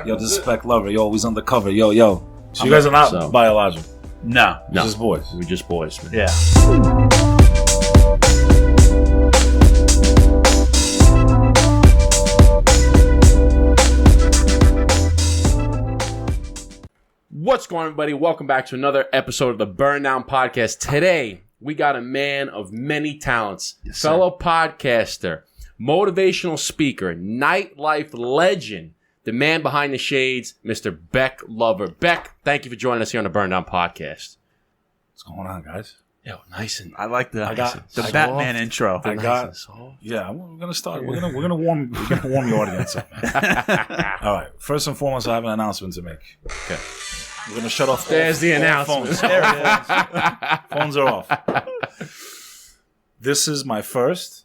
Yo, this is Bek Lover. Yo, always undercover. Yo. So you guys are not biological? No. Just boys. We're just boys, man. Yeah. What's going on, everybody? Welcome back to another episode of the Burn Down Podcast. Today, we got a man of many talents, fellow podcaster, motivational speaker, nightlife legend, the man behind the shades, Mr. Bek Lover. Bek, thank you for joining us here on the Burn Down Podcast. What's going on, guys? Yo, nice and I like the soft. Batman intro. I got. Yeah, we're gonna start. We're gonna warm the audience up. All right. First and foremost, I have an announcement to make. Okay. We're gonna shut off. There's the announcement. Phones. There it is. Phones are off. This is my first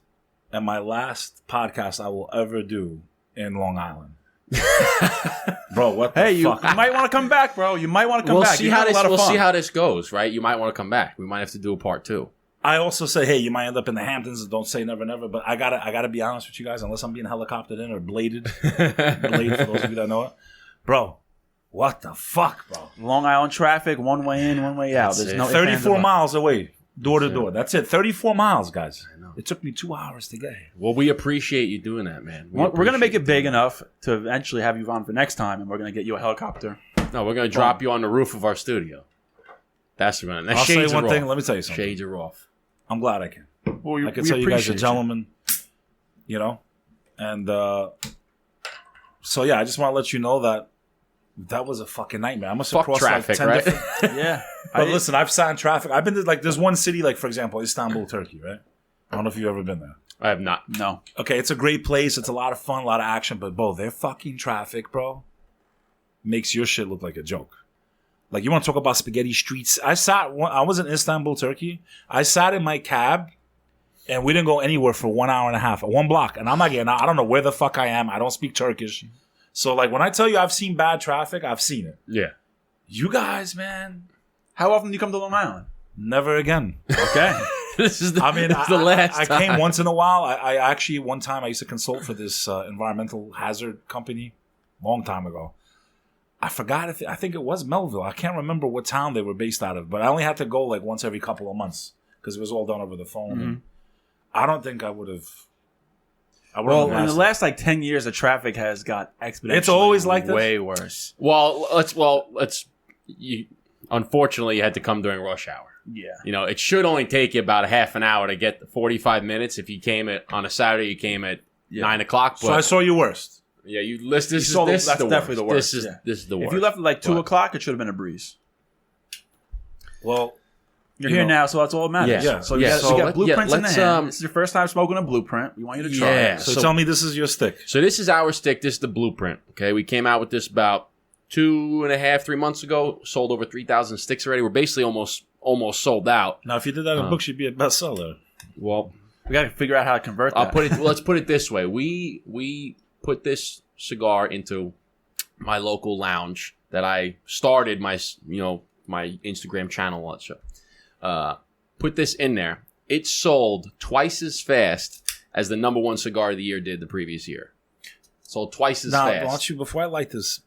and my last podcast I will ever do in Long Island. Bro, what the fuck? You might want to come back, bro. You might want to come back. We'll see how this goes, right? You might want to come back. We might have to do a part 2. I also say, hey, you might end up in the Hamptons. Don't say never, never. But I gotta be honest with you guys. Unless I'm being helicoptered in or bladed for those of you that know it, bro. What the fuck, bro? Long Island traffic, one way in, one way out. There's no 34 miles away, door to door. That's it. 34 miles, guys. I know. It took me 2 hours to get here. Well, we appreciate you doing that, man. We're going to make it big enough to eventually have you on for next time, and we're going to get you a helicopter. No, we're going to drop you on the roof of our studio. That's what we're going to. I'll say one thing. Let me tell you something. Shades are off. I'm glad I can. Well, I can tell you guys are gentlemen, you know? And so, yeah, I just want to let you know that was a fucking nightmare. I must have crossed traffic, like 10 right? different... Yeah. But listen, I've sat in traffic. I've been to, like, there's one city, like, for example, Istanbul, Turkey, right? I don't know if you've ever been there. I have not. No. Okay, it's a great place. It's a lot of fun, a lot of action. But, bro, their fucking traffic, bro, makes your shit look like a joke. Like, you want to talk about spaghetti streets? I was in Istanbul, Turkey. I sat in my cab, and we didn't go anywhere for 1 hour and a half, 1 block. And I'm not getting out. I don't know where the fuck I am. I don't speak Turkish. So, like, when I tell you I've seen bad traffic, I've seen it. Yeah. You guys, man. How often do you come to Long Island? Never again. Okay. This is the I last time. came once in a while. I actually, one time, I used to consult for this environmental hazard company long time ago. I forgot I think it was Melville. I can't remember what town they were based out of, but I only had to go like once every couple of months because it was all done over the phone. Mm-hmm. And I don't think I would have. Well, in the last like 10 years, the traffic has got exponentially. It's always like this? Way worse. Unfortunately, you had to come during rush hour. Yeah. You know, it should only take you about a half an hour to get the 45 minutes. If you came on a Saturday, you came at 9 o'clock. So I saw you worst. Yeah, this is definitely the worst. This is the worst. If you left at like 2 o'clock, it should have been a breeze. Well, you're here now, so that's all that matters. Yeah. So you got blueprints in the hand. This is your first time smoking a blueprint. We want you to try it. So tell me this is your stick. So this is our stick. This is the blueprint. Okay, we came out with this about 2.5, 3 months ago. Sold over 3,000 sticks already. We're basically almost sold out. Now, if you did that in books, you'd be a bestseller. Well, we got to figure out how to convert that. Let's put it this way. We put this cigar into my local lounge that I started my Instagram channel. Put this in there. It sold twice as fast as the number 1 cigar of the year did the previous year. Sold twice as fast. Why don't you, before I light this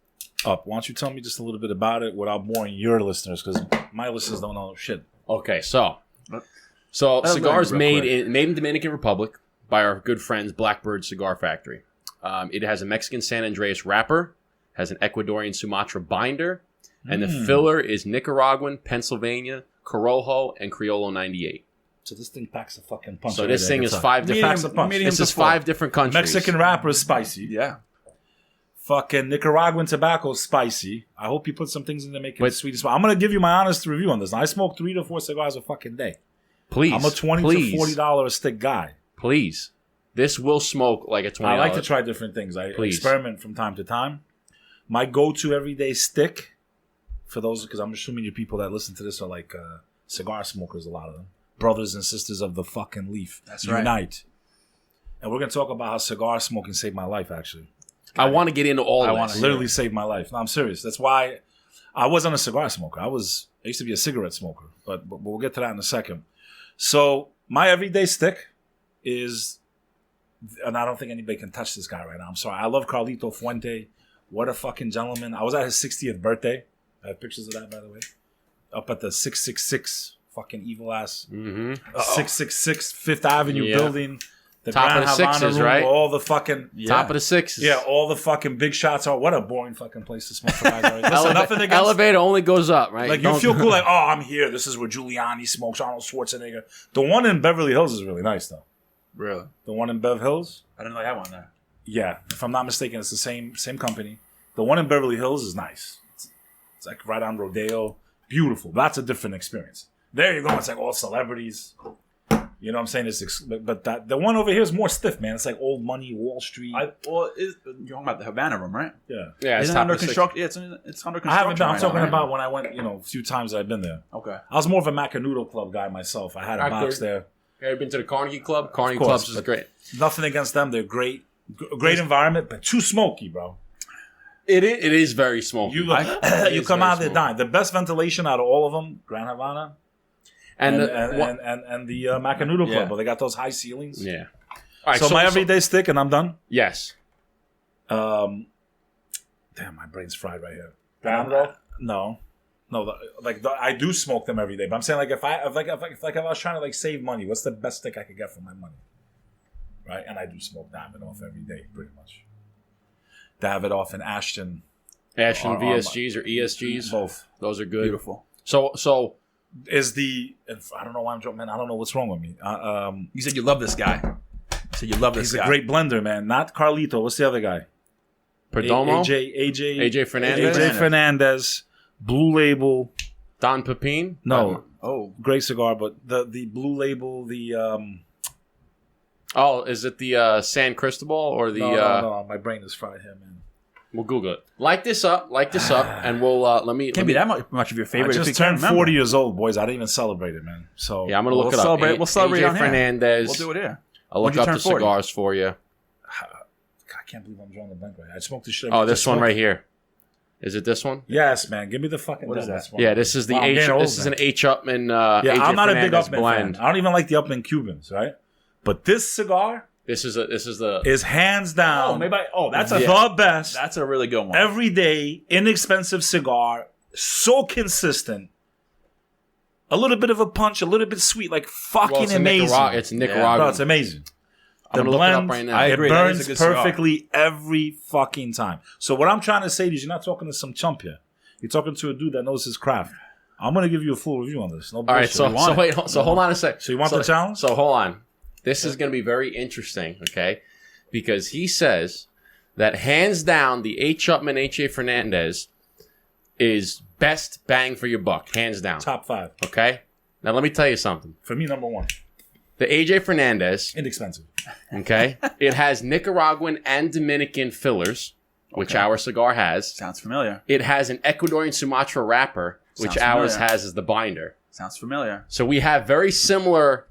up, why don't you tell me just a little bit about it without boring your listeners, because my listeners don't know shit. Okay, so cigars made in Dominican Republic by our good friends Blackbird Cigar Factory. It has a Mexican San Andreas wrapper, has an Ecuadorian Sumatra binder, and the filler is Nicaraguan, Pennsylvania, Corojo, and Criollo 98. So this thing packs a fucking punch. So this thing is 5 different. This is 5 different countries. Mexican wrapper is spicy. Yeah. Fucking Nicaraguan tobacco is spicy. I hope you put some things in to make it sweet as well. I'm going to give you my honest review on this. I smoke 3 to 4 cigars a fucking day. Please. I'm a $20 to $40 a stick guy. Please. This will smoke like a $20. I like to try different things. I experiment from time to time. My go-to everyday stick, for those, because I'm assuming you people that listen to this are like cigar smokers, a lot of them. Brothers and sisters of the fucking leaf. That's right. Unite. And we're going to talk about how cigar smoking saved my life, actually. I want to get into all I this. want to literally save my life. No, I'm serious. That's why I wasn't a cigar smoker. I used to be a cigarette smoker, but we'll get to that in a second. So my everyday stick is, and I don't think anybody can touch this guy right now. I'm sorry. I love Carlito Fuente What a fucking gentleman. I was at his 60th birthday. I have pictures of that, by the way. Up at the 666 fucking evil ass 666 Fifth Avenue building. The top Grand of the Havana sixes, room, right? All the fucking top of the sixes. Yeah, all the fucking big shots are. What a boring fucking place to smoke cigars. Listen, nothing against. Elevator only goes up, right? Like you feel cool, like I'm here. This is where Giuliani smokes. Arnold Schwarzenegger. The one in Beverly Hills is really nice, though. Really? The one in Bev Hills. I didn't know they had one there. Yeah, if I'm not mistaken, it's the same company. The one in Beverly Hills is nice. It's like right on Rodeo. Beautiful. That's a different experience. There you go. It's like all celebrities. You know what I'm saying? But the one over here is more stiff, man. It's like old money, Wall Street. You're talking about the Havana room, right? Yeah. Yeah, Isn't it under construction? Yeah, it's under construction. I haven't been. I'm talking right? about when I went, a few times I've been there. Okay. I was more of a Macanudo Club guy myself. I had a box there. Have you been to the Carnegie Club? Carnegie Of course, Club's is great. Nothing against them. They're great. Great environment, but too smoky, bro. It is very smoky. You come out there dying. The best ventilation out of all of them, Grand Havana. And the Macanudo Club, but they got those high ceilings. Yeah. All right, so my everyday stick, and I'm done. Yes. Damn, my brain's fried right here. No. I do smoke them every day. But I'm saying, like, if I was trying to like save money, what's the best stick I could get for my money? Right, and I do smoke Davidoff every day, pretty much. Davidoff and Ashton. VSGs or ESGs. Both. Those are good. Beautiful. So. I don't know why I'm joking, man. I don't know what's wrong with me. You said you love this guy. He's a great blender, man. Not Carlito. What's the other guy? Perdomo? AJ Fernandez. AJ Fernandez. Blue Label. Don Pepin? No. Great cigar, but the Blue Label, is it the San Cristobal or the... No, my brain is fried here, man. We'll Google it. Like this up, and we'll let me. Can't be that much of your favorite. I just turned 40 years old, boys. I didn't even celebrate it, man. So yeah, I'm gonna look it up. We'll celebrate AJ on here. Fernandez. We'll do it here. I'll look up the cigars for you. I can't believe I'm drawing the blank right now. I smoked this shit. Oh, this one right here. Is it this one? Yes, man. Give me the fucking. What is that? Yeah, this is the H. This is an H. Upman. Yeah, AJ I'm not Fernandez a big Upman blend. fan. I don't even like the Upman Cubans, right? But this cigar. This is hands down. That's the best. That's a really good one. Everyday, inexpensive cigar, so consistent. A little bit of a punch, a little bit sweet, like fucking amazing. It's Nicaraguan. Bro, it's amazing. I'm gonna look it up right now. I agree. It burns perfectly every fucking time. So what I'm trying to say is, you're not talking to some chump here. You're talking to a dude that knows his craft. I'm gonna give you a full review on this. No bullshit. All right, so hold on a sec. So you want the challenge? So hold on. This is going to be very interesting, okay? Because he says that hands down, the H. Upman H.A. Fernandez is best bang for your buck, hands down. Top 5. Okay? Now, let me tell you something. For me, number 1. The A.J. Fernandez, inexpensive. Okay? It has Nicaraguan and Dominican fillers, which our cigar has. Sounds familiar. It has an Ecuadorian Sumatra wrapper, which ours has as the binder. Sounds familiar. So we have very similar...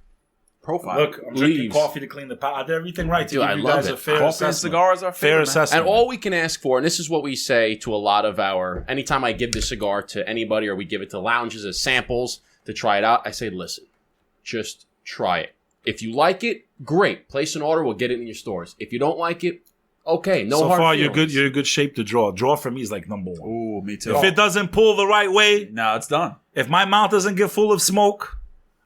profile. Look, I'm drinking coffee to clean the pot. I did everything right to give you guys a fair Coffee assessment. and cigars are fair assessment. And all we can ask for, and this is what we say to a lot of anytime I give the cigar to anybody or we give it to lounges as samples to try it out, I say, listen, just try it. If you like it, great. Place an order, we'll get it in your stores. If you don't like it, okay, no hard far, feelings. you're in good shape to draw. Draw for me is like number 1. Ooh, me too. If it doesn't pull the right way, no, it's done. If my mouth doesn't get full of smoke,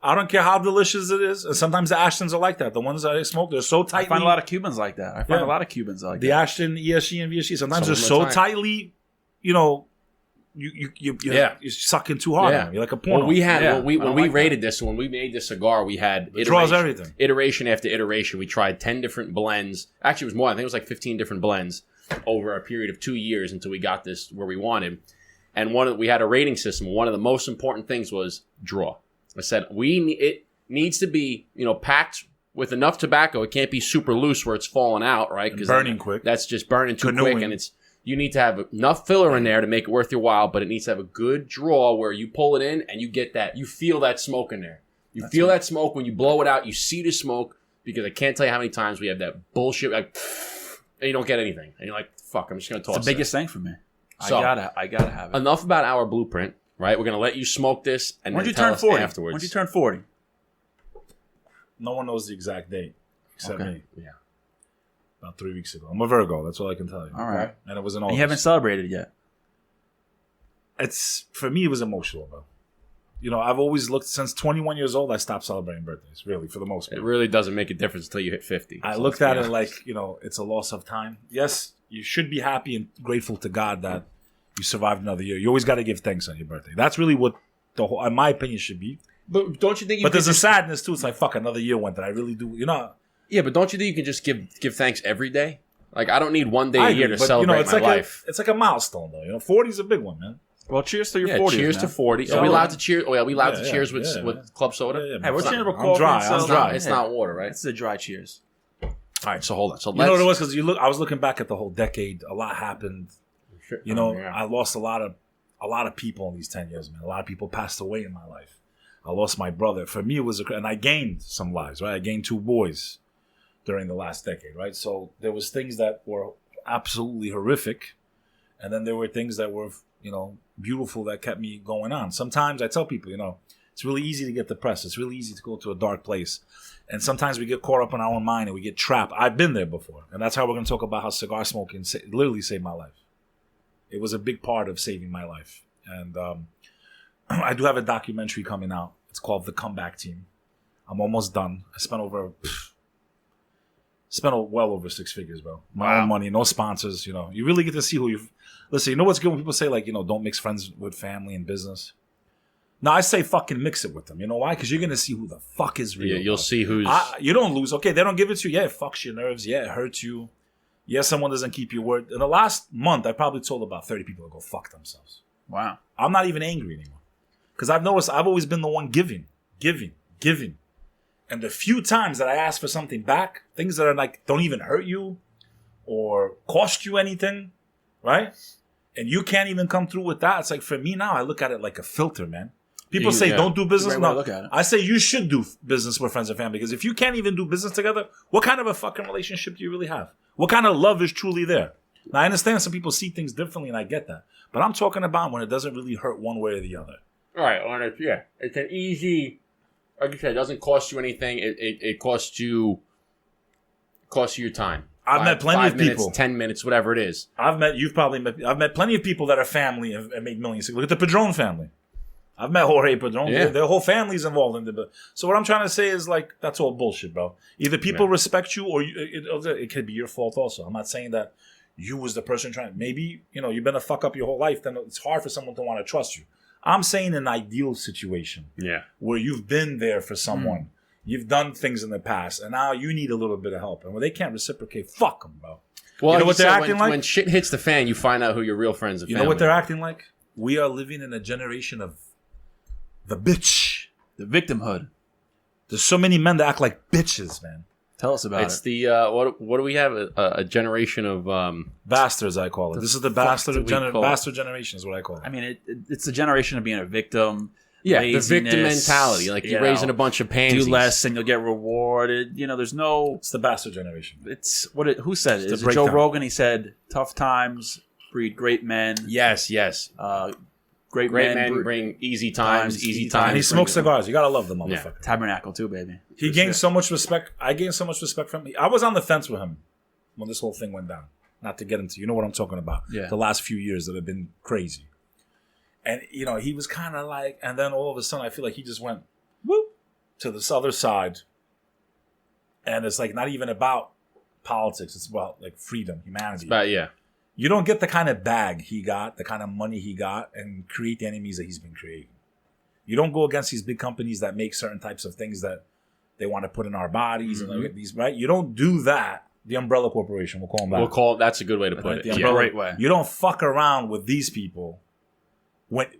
I don't care how delicious it is. And sometimes the Ashtons are like that. The ones that I smoke, they're so tightly. I find a lot of Cubans like that. The Ashton, ESG, and VSG. Sometimes they're so tightly, you're sucking too hard on them. You're like a porno. Well, when we rated this, when we made this cigar, we had iteration after iteration. We tried 10 different blends. Actually, it was more. I think it was like 15 different blends over a period of 2 years until we got this where we wanted. And we had a rating system. One of the most important things was draw. I said it needs to be packed with enough tobacco. It can't be super loose where it's falling out, right? Because burning quick. That's just burning too quick, and you need to have enough filler in there to make it worth your while. But it needs to have a good draw where you pull it in and you get that. You feel that smoke in there. You feel that smoke when you blow it out. You see the smoke because I can't tell you how many times we have that bullshit and you don't get anything, and you're like, "Fuck, I'm just gonna toss." It's the biggest thing for me. So, I gotta have it. Enough about our blueprint. Right, we're gonna let you smoke this, and when then you turn 40 afterwards. When you turn 40, no one knows the exact date except me. Yeah, about 3 weeks ago. I'm a Virgo. That's all I can tell you. All right. And it was in And August. you haven't celebrated yet. For me, it was emotional, bro. You know, I've always looked since 21 years old. I stopped celebrating birthdays, really, for the most part. It really doesn't make a difference until you hit 50. I looked at it like, you know, it's a loss of time. Yes, you should be happy and grateful to God that you survived another year. You always got to give thanks on your birthday. That's really what the whole, in my opinion, should be. But don't you think? But there's a sadness too. It's like, fuck, another year went. That I really do, you know. Yeah, but don't you think you can just give thanks every day? Like, I don't need one day a year to celebrate it's my like life. It's like a milestone, though. You know, 40 is a big one, man. Well, cheers to your Yeah, 40s. cheers to 40. Are we allowed to cheers? Oh, yeah, we allowed to cheers with club soda? Yeah, Hey, we're man. cheering for I'm coffee. dry. and I'm soda. dry. It's not water, right? It's a dry cheers. All right, so hold on. So You know what it was? Because I was looking back at the whole decade. A lot happened. You know, I lost a lot of people in these 10 years, man. A lot of people passed away in my life. I lost my brother. For me, it was and I gained some lives, right? I gained 2 boys during the last decade, right? So there was things that were absolutely horrific, and then there were things that were, you know, beautiful that kept me going on. Sometimes I tell people, you know, it's really easy to get depressed. It's really easy to go to a dark place. And sometimes we get caught up in our own mind and we get trapped. I've been there before. And that's how we're going to talk about how cigar smoking literally saved my life. It was a big part of saving my life. And I do have a documentary coming out. It's called The Comeback Team. I'm almost done. I spent well over 6 figures, bro. My own money, no sponsors, you know. You really get to see who you... Listen, you know what's good when people say, like, you know, don't mix friends with family and business? No, I say fucking mix it with them. You know why? Because you're going to see who the fuck is real. Yeah, you'll see who's... You don't lose. Okay, they don't give it to you. Yeah, it fucks your nerves. Yeah, it hurts you. Yeah, someone doesn't keep your word. In the last month, I probably told about 30 people to go fuck themselves. Wow. I'm not even angry anymore. Because I've noticed I've always been the one giving. And the few times that I ask for something back, things that are like, don't even hurt you or cost you anything, right? And you can't even come through with that. It's like, for me now, I look at it like a filter, man. People say, don't do business. No, look at it. I say you should do business with friends and family. Because if you can't even do business together, what kind of a fucking relationship do you really have? What kind of love is truly there? Now, I understand some people see things differently, and I get that. But I'm talking about when it doesn't really hurt one way or the other. Right. It's an easy... Like you said, it doesn't cost you anything. It costs you your time. I've met plenty of people. 10 minutes, whatever it is. I've met plenty of people that are family and make millions. Look at the Padron family. I've met Jorge Padron. Yeah. Their whole family's involved in it. So what I'm trying to say is, like, that's all bullshit, bro. Either people respect you or it could be your fault also. I'm not saying that you was the person trying. Maybe, you know, you've been a fuck up your whole life. Then it's hard for someone to want to trust you. I'm saying an ideal situation where you've been there for someone. You've done things in the past, and now you need a little bit of help. And when they can't reciprocate, fuck them, bro. Well, you know what they're acting like? When shit hits the fan, you find out who your real friends and family are. You know what they're acting like? We are living in a generation of the bitch. The victimhood. There's so many men that act like bitches, man. Tell us about it. It's the, what do we have? A generation of... bastards, I call it. This is the bastard generation is what I call it. I mean, it's the generation of being a victim. Yeah, the victim mentality. Like, you're raising a bunch of pansies. Do less and you'll get rewarded. You know, there's no... It's the bastard generation. Who said it? Is it Joe Rogan? He said, tough times breed great men. Yes. Great men bring easy times. And he smokes cigars. You gotta love the motherfucker. Yeah. Tabernacle too, baby. He gained so much respect. I gained so much respect from him. I was on the fence with him when this whole thing went down. Not to get into, you know what I'm talking about. Yeah. The last few years that have been crazy. And, you know, he was kind of like, and then all of a sudden I feel like he just went whoop to this other side. And it's like not even about politics. It's about like freedom, humanity. You don't get the kind of bag he got, the kind of money he got, and create the enemies that he's been creating. You don't go against these big companies that make certain types of things that they want to put in our bodies and like these, right? You don't do that. The umbrella corporation, we'll call them that. That's a good way to put it. The umbrella way. You don't fuck around with these people. What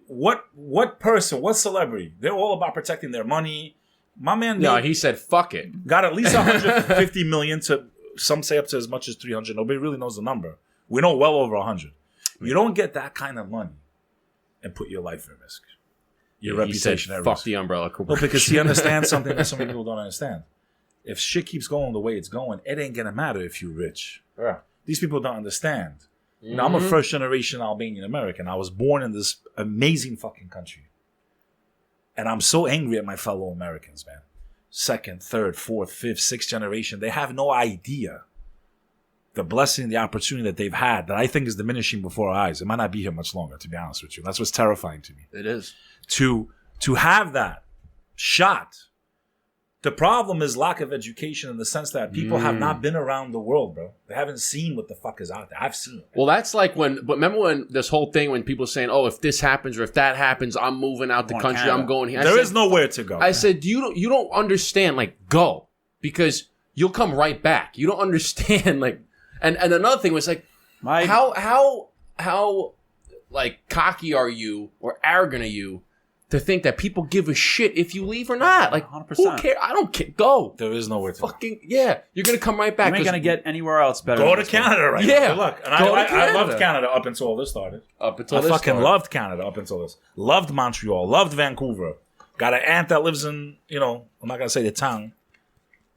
celebrity? They're all about protecting their money. My man, he said fuck it. Got at least 150 million to some say up to as much as 300. Nobody really knows the number. We know well over 100. You don't get that kind of money and put your life at risk. Your reputation at risk. Fuck the umbrella corporation. Well, because he understands something that so many people don't understand. If shit keeps going the way it's going, it ain't gonna matter if you're rich. Yeah. These people don't understand. Mm-hmm. Now, I'm a first generation Albanian American. I was born in this amazing fucking country. And I'm so angry at my fellow Americans, man. Second, third, fourth, fifth, sixth generation. They have no idea the blessing, the opportunity that they've had that I think is diminishing before our eyes. It might not be here much longer, to be honest with you. That's what's terrifying to me. It is. To have that shot. The problem is lack of education in the sense that people have not been around the world, bro. They haven't seen what the fuck is out there. I've seen it. Well, that's like but remember when this whole thing when people are saying, oh, if this happens or if that happens, I'm moving out the country, I'm going here. There is nowhere to go. I said, you don't understand, like, go. Because you'll come right back. You don't understand, like, and another thing was like, how like cocky are you or arrogant are you to think that people give a shit if you leave or not? Like, 100%. who cares? I don't care. Go. There is nowhere to fucking go. Yeah, you're gonna come right back. You ain't gonna get anywhere else better. Go to Canada right now. Good luck. And I loved Canada up until all this started. Loved Canada up until this. Loved Montreal. Loved Vancouver. Got an aunt that lives in, I'm not gonna say the town,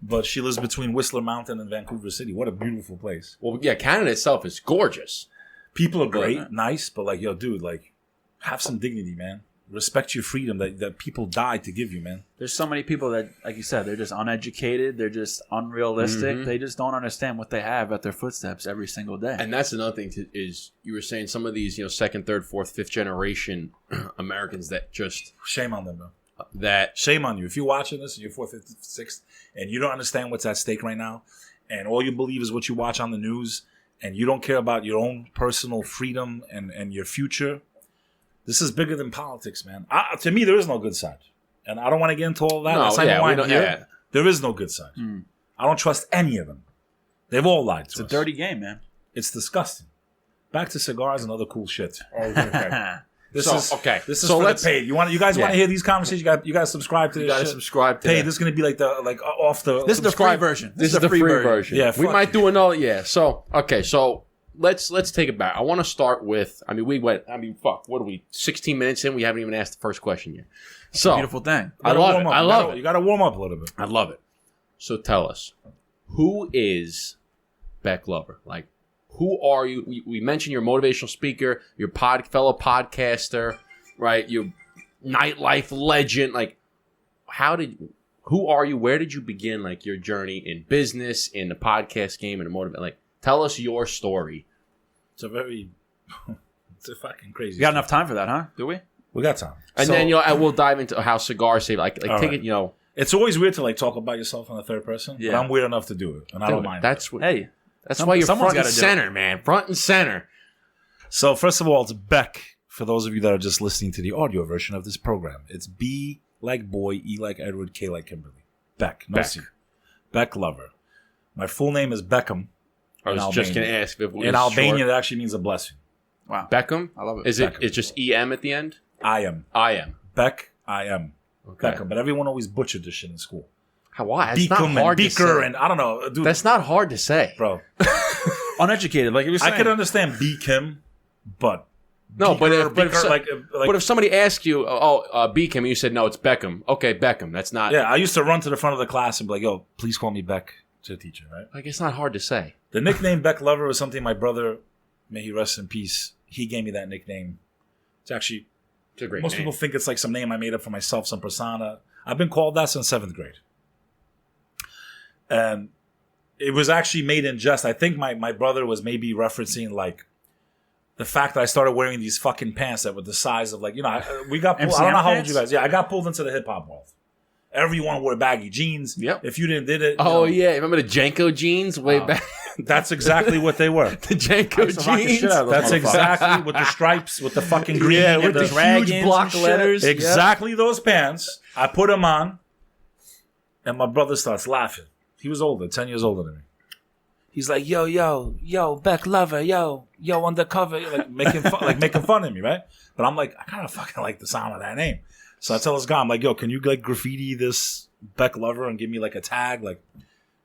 but she lives between Whistler Mountain and Vancouver City. What a beautiful place. Well, yeah, Canada itself is gorgeous. People are great, nice, but like, yo, dude, like, have some dignity, man. Respect your freedom that people died to give you, man. There's so many people that, like you said, they're just uneducated. They're just unrealistic. They just don't understand what they have at their footsteps every single day. And that's another thing is you were saying some of these, second, third, fourth, fifth generation Americans that just... Shame on them, bro. Shame on you. If you're watching this and you're fourth, fifth, sixth, and you don't understand what's at stake right now, and all you believe is what you watch on the news, and you don't care about your own personal freedom and your future... This is bigger than politics, man. To me, there is no good side. And I don't want to get into all that. There is no good side. I don't trust any of them. They've all lied to us. It's a dirty game, man. It's disgusting. Back to cigars and other cool shit. This is for the paid. You guys want to hear these conversations? You got to subscribe to this. You got to subscribe to Hey, this is going to be like off the... This is the free version. This is the free version. Yeah, we might do another... Yeah. So, okay. So... Let's take it back. I want to start with. What are we? 16 minutes in, we haven't even asked the first question yet. So beautiful thing. I love it. You got to warm up a little bit. I love it. So tell us, who is Bek Lover? Like, who are you? We mentioned you're a motivational speaker, your fellow podcaster, right? You're nightlife legend. Like, who are you? Where did you begin? Like your journey in business, in the podcast game, and the motivation. Like, tell us your story. It's a fucking crazy. You got enough time for that, huh? Do we? We got time. And then we'll dive into how cigars save. Like take right. It. It's always weird to talk about yourself in the third person. Yeah. But I'm weird enough to do it, and I don't mind. That's why you're front and center, man. Front and center. So first of all, it's Bek. For those of you that are just listening to the audio version of this program, it's B like boy, E like Edward, K like Kimberly. Bek. No C. Bek Lover. My full name is Beckham. I was just going to ask if it was in Albania, short. It actually means a blessing. Wow. Beckham? I love it. Is Beckham. It's just EM at the end? I am. Bek, I am. Okay. Beckham. But everyone always butchered this shit in school. Why? It's not hard to say. And I don't know. Dude, that's not hard to say. Bro. Uneducated, like you were saying. I could understand B Kim, but... No, but if somebody asked you, B Kim, and you said, no, it's Beckham. Okay, Beckham. That's not... Yeah, I used to run to the front of the class and be like, yo, please call me Bek. To the teacher, right? Like, it's not hard to say. The nickname Bek Lover was something my brother, may he rest in peace, he gave me that nickname. It's a great most name. People think it's like some name I made up for myself, some persona. I've been called that since 7th grade. And it was actually made in jest. I think my brother was maybe referencing like the fact that I started wearing these fucking pants that were the size of we got pulled. I don't know how old you guys. Yeah, I got pulled into the hip hop world. Everyone wore baggy jeans. Yep. If you did it. Yeah. Remember the Janko jeans way back? That's exactly what they were. The Janko jeans. That's exactly with the stripes, with the fucking green. Yeah, with the huge block letters. Exactly those pants. I put them on, and my brother starts laughing. He was older, 10 years older than me. He's like, yo, Bek Lover, yo, undercover, making fun of me, right? But I'm like, I kind of fucking like the sound of that name. So I tell this guy, I'm like, yo, can you graffiti this Bek Lover and give me a tag?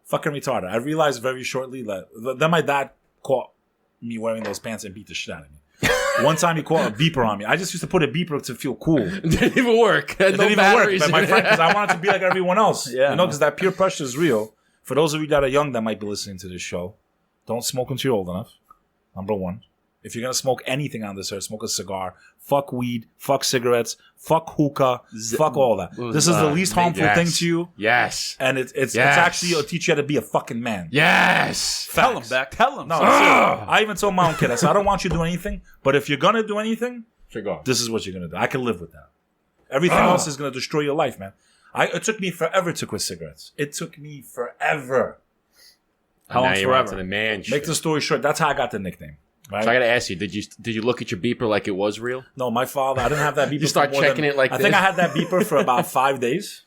Fucking retarded. I realized very shortly that then my dad caught me wearing those pants and beat the shit out of me. One time he caught a beeper on me. I just used to put a beeper to feel cool. It didn't even work. It didn't even work. But my friend, because I wanted to be like everyone else. Yeah. Because that peer pressure is real. For those of you that are young that might be listening to this show, don't smoke until you're old enough. Number one. If you're gonna smoke anything on this earth, smoke a cigar. Fuck weed. Fuck cigarettes. Fuck hookah. Fuck all that. This is the least harmful thing to you. Yes. And it's actually it'll teach you how to be a fucking man. Yes. Facts. Tell him, Beck. Tell him. No, I even told my own kid, I said, I don't want you to do anything, but if you're gonna do anything, Cigar. this is what you're gonna do. I can live with that. Everything else is gonna destroy your life, man. It took me forever to quit cigarettes. It took me forever. How long forever? To the man Make the story short, that's how I got the nickname. Right? So I got to ask you, did you look at your beeper like it was real? No, my father, I didn't have that beeper. You start checking it like I this? think I had that beeper for about 5 days.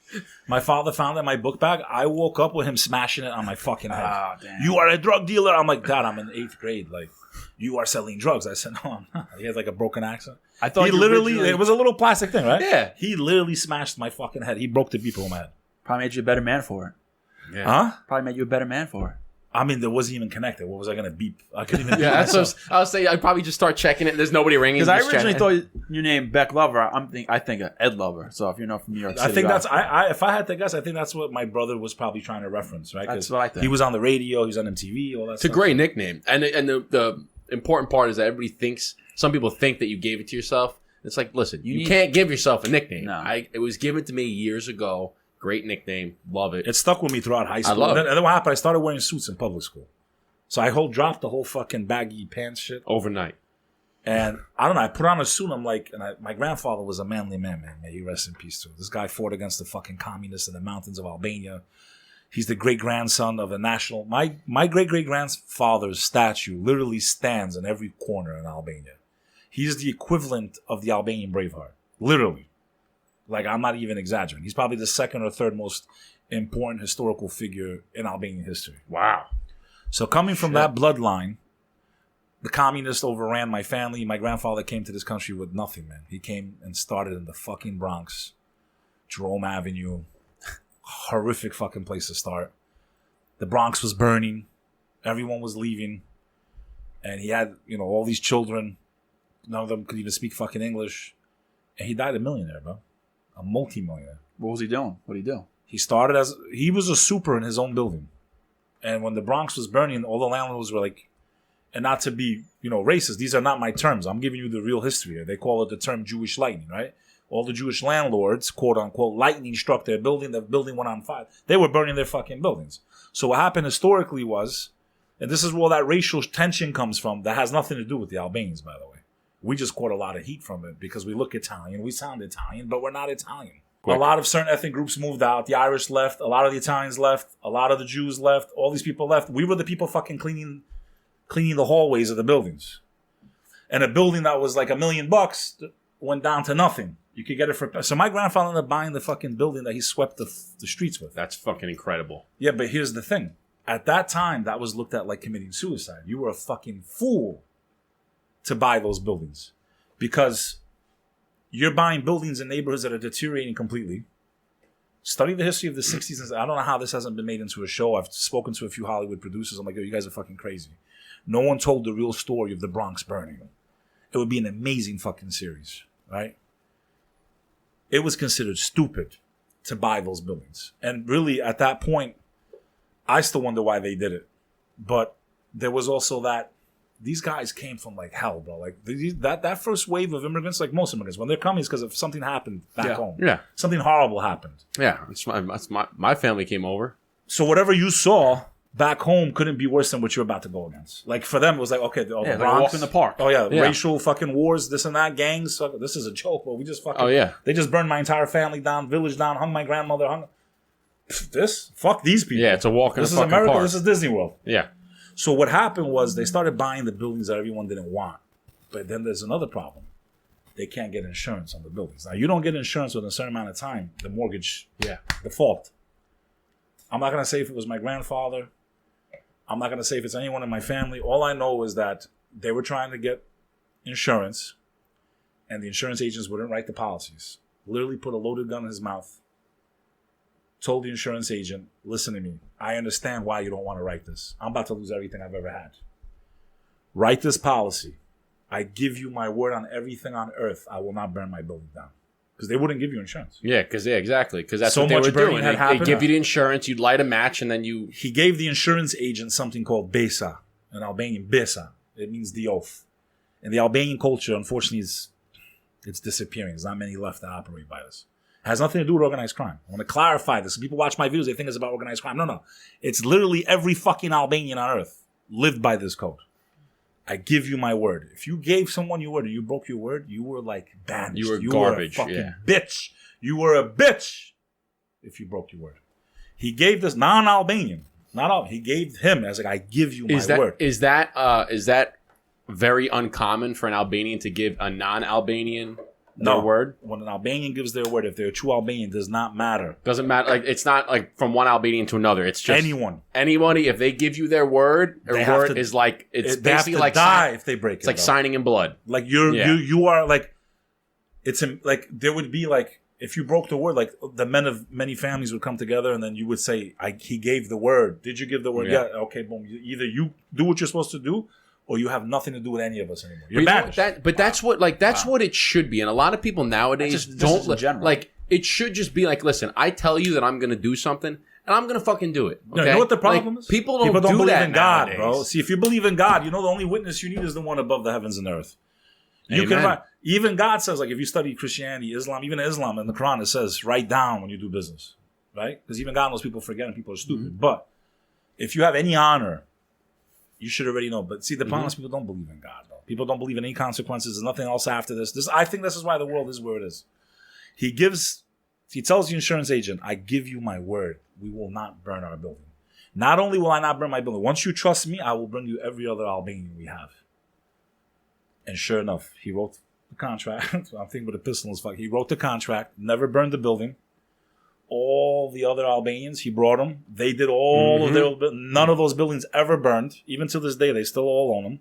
My father found it in my book bag. I woke up with him smashing it on my fucking head. Ah, damn. You are a drug dealer. I'm like, Dad, I'm in 8th grade. Like, you are selling drugs. I said, no, I'm not. He has like a broken accent. I thought he you literally, originally- it was a little plastic thing, right? Yeah. He literally smashed my fucking head. He broke the beeper on my head. Probably made you a better man for it. Yeah. Huh? Probably made you a better man for it. I mean, there wasn't even connected. What was I going to beep? I couldn't even beep Yeah, that's myself. what I was saying. I'd probably just start checking it. There's nobody ringing. Because I just originally checking. thought your name Bek Lover. I think of Ed Lover. So if you're not from New York City, I think you that's got- if I had to guess, I think that's what my brother was probably trying to reference, right? 'Cause That's what I think. He was on the radio, he was on MTV, all that It's a stuff. great nickname, and the important part is that everybody thinks. Some people think that you gave it to yourself. It's like, listen, you can't give yourself a nickname. No. It was given to me years ago. Great nickname, love it. It stuck with me throughout high school. love and then what happened? I started wearing suits in public school. So I dropped the whole fucking baggy pants shit. Overnight. And I don't know, I put on a suit, I'm like, my grandfather was a manly man, man. May he rest in peace too. This guy fought against the fucking communists in the mountains of Albania. He's the great-grandson of a national... My great-great-grandfather's statue literally stands in every corner in Albania. He's the equivalent of the Albanian Braveheart. Literally. Like, I'm not even exaggerating. He's probably the second or third most important historical figure in Albanian history. Wow. So coming from that bloodline, the communists overran my family. My grandfather came to this country with nothing, man. He came and started in the fucking Bronx, Jerome Avenue. Horrific fucking place to start. The Bronx was burning. Everyone was leaving. And he had, all these children. None of them could even speak fucking English. And he died a millionaire, bro. A multi-millionaire. What was he doing? What did he do? He was a super in his own building. And when the Bronx was burning, all the landlords were like, and not to be, racist, these are not my terms. I'm giving you the real history here. They call it the term Jewish lightning, right? All the Jewish landlords, quote unquote, lightning struck their building. The building went on fire. They were burning their fucking buildings. So what happened historically was, and this is where that racial tension comes from, that has nothing to do with the Albanians, by the way. We just caught a lot of heat from it because we look Italian. We sound Italian, but we're not Italian. Quick. A lot of certain ethnic groups moved out. The Irish left. A lot of the Italians left. A lot of the Jews left. All these people left. We were the people fucking cleaning the hallways of the buildings. And a building that was like $1 million went down to nothing. You could get it for... So my grandfather ended up buying the fucking building that he swept the streets with. That's fucking incredible. Yeah, but here's the thing. At that time, that was looked at like committing suicide. You were a fucking fool to buy those buildings. Because you're buying buildings in neighborhoods that are deteriorating completely. Study the history of the 60s. And I don't know how this hasn't been made into a show. I've spoken to a few Hollywood producers. I'm like, yo, you guys are fucking crazy. No one told the real story of the Bronx burning. It would be an amazing fucking series, right? It was considered stupid to buy those buildings. And really, at that point, I still wonder why they did it. But there was also that these guys came from like hell, bro. Like that first wave of immigrants, like most immigrants, when they're coming, it's because of something happened back home. Yeah. Something horrible happened. Yeah. My family came over. So whatever you saw back home couldn't be worse than what you're about to go against. Like for them, it was like, okay, the like a Bronx, walk in the park. Oh yeah, Yeah. racial fucking wars, this and that, gangs. This is a joke, but we just fucking. Oh, yeah. They just burned my entire family down, village down, hung my grandmother, fuck these people. Yeah, it's a walk in This the is fucking America. park. This is Disney World. Yeah. So what happened was they started buying the buildings that everyone didn't want. But then there's another problem. They can't get insurance on the buildings. Now, you don't get insurance within a certain amount of time, the mortgage default. I'm not going to say if it was my grandfather. I'm not going to say if it's anyone in my family. All I know is that they were trying to get insurance, and the insurance agents wouldn't write the policies. Literally put a loaded gun in his mouth. Told the insurance agent, listen to me. I understand why you don't want to write this. I'm about to lose everything I've ever had. Write this policy. I give you my word on everything on earth. I will not burn my building down. Because they wouldn't give you insurance. Yeah, exactly. Because that's So what they much were burning doing. had They happened. give you the insurance, you'd light a match, and then you... He gave the insurance agent something called Besa, in Albanian, Besa. It means the oath. And the Albanian culture, unfortunately, it's disappearing. There's not many left that operate by this. It has nothing to do with organized crime. I want to clarify this. People watch my videos, they think it's about organized crime. No. It's literally every fucking Albanian on earth lived by this code. I give you my word. If you gave someone your word or you broke your word, you were like banished. You were garbage. You were a fucking bitch. You were a bitch if you broke your word. He gave this non-Albanian, he gave him as like, I give you my word. Is that very uncommon for an Albanian to give a non-Albanian their word? When an Albanian gives their word, if they're a true Albanian, does not matter. Doesn't matter. Like, it's not like from one Albanian to another. It's just anybody. If they give you their word, is like it's basically like die if they break it. It's like signing in blood. Like you are like it's like there would be like if you broke the word, like the men of many families would come together and then you would say, he gave the word. Did you give the word? Yeah. Okay, boom. Either you do what you're supposed to do, or you have nothing to do with any of us anymore. You're banished. That's what it should be. And a lot of people nowadays don't like. It should just be like, listen, I tell you that I'm going to do something, and I'm going to fucking do it. Okay? You know what the problem is? People don't believe that in God, nowadays. bro. See, if you believe in God, you know the only witness you need is the one above the heavens and earth. Even God says, like, if you study Christianity, Islam, even Islam in the Quran, it says, write down when you do business, right? Because even God knows people forget and people are stupid. Mm-hmm. But if you have any honor, you should already know. But see, the problem is people don't believe in God, though. People don't believe in any consequences. There's nothing else after this. I think this is why the world is where it is. He tells the insurance agent, I give you my word. We will not burn our building. Not only will I not burn my building, once you trust me, I will bring you every other Albanian we have. And sure enough, he wrote the contract. I'm thinking with a pistol in his fuck. He wrote the contract, never burned the building. All the other Albanians, he brought them. They did all of their... None of those buildings ever burned. Even to this day, they still all own them.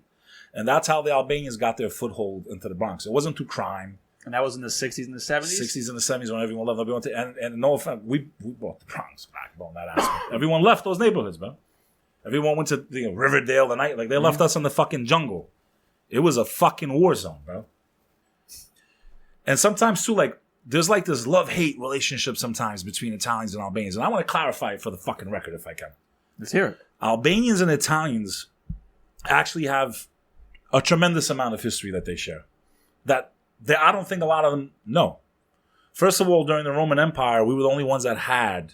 And that's how the Albanians got their foothold into the Bronx. It wasn't through crime. And that was in the 60s and the 70s? 60s and the 70s when everyone left. And no offense, we brought the Bronx back on that aspect. Everyone left those neighborhoods, man. Everyone went to Riverdale the night. Like, they left us in the fucking jungle. It was a fucking war zone, bro. And sometimes, too, like, there's like this love-hate relationship sometimes between Italians and Albanians. And I want to clarify it for the fucking record if I can. Let's hear it. Albanians and Italians actually have a tremendous amount of history that they share. I don't think a lot of them know. First of all, during the Roman Empire, we were the only ones that had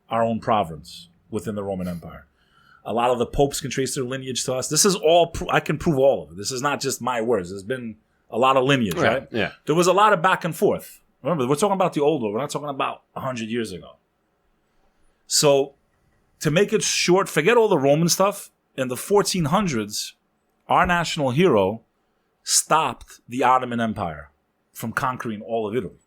our own province within the Roman Empire. A lot of the popes can trace their lineage to us. This is all, I can prove all of it. This is not just my words. There's been a lot of lineage, right? Yeah. There was a lot of back and forth. Remember, we're talking about the old world. We're not talking about 100 years ago. So, to make it short, forget all the Roman stuff. In the 1400s, our national hero stopped the Ottoman Empire from conquering all of Italy.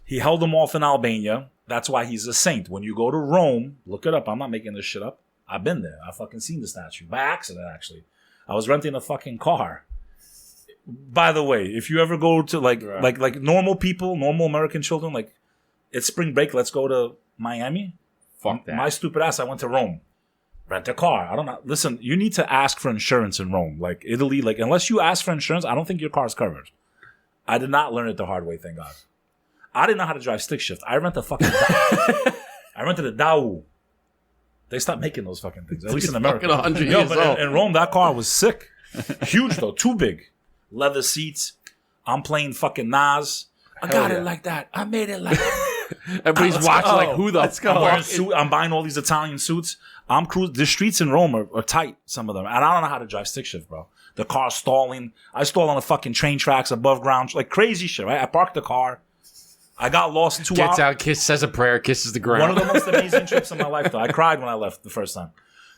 He held them off in Albania. That's why he's a saint. When you go to Rome, look it up. I'm not making this shit up. I've been there. I've fucking seen the statue. By accident, actually. I was renting a fucking car. By the way, if you ever go to like normal people, normal American children, like it's spring break, let's go to Miami. Fuck that. My stupid ass, I went to Rome. Rent a car. I don't know. Listen, you need to ask for insurance in Rome. Like Italy, like unless you ask for insurance, I don't think your car's covered. I did not learn it the hard way, thank God. I didn't know how to drive stick shift. I rented a Daewoo. They stopped making those fucking things, at least in America. In Rome, that car was sick. Huge though, too big. Leather seats. I'm playing fucking Nas. I got it like that. I made it like that. Everybody's watching like, who the fuck? I'm buying all these Italian suits. I'm cruising. The streets in Rome are tight, some of them. And I don't know how to drive stick shift, bro. The car's stalling. I stalled on the fucking train tracks above ground. Like crazy shit, right? I parked the car. I got lost 2 hours. Gets out, says a prayer, kisses the ground. One of the most amazing trips of my life, though. I cried when I left the first time.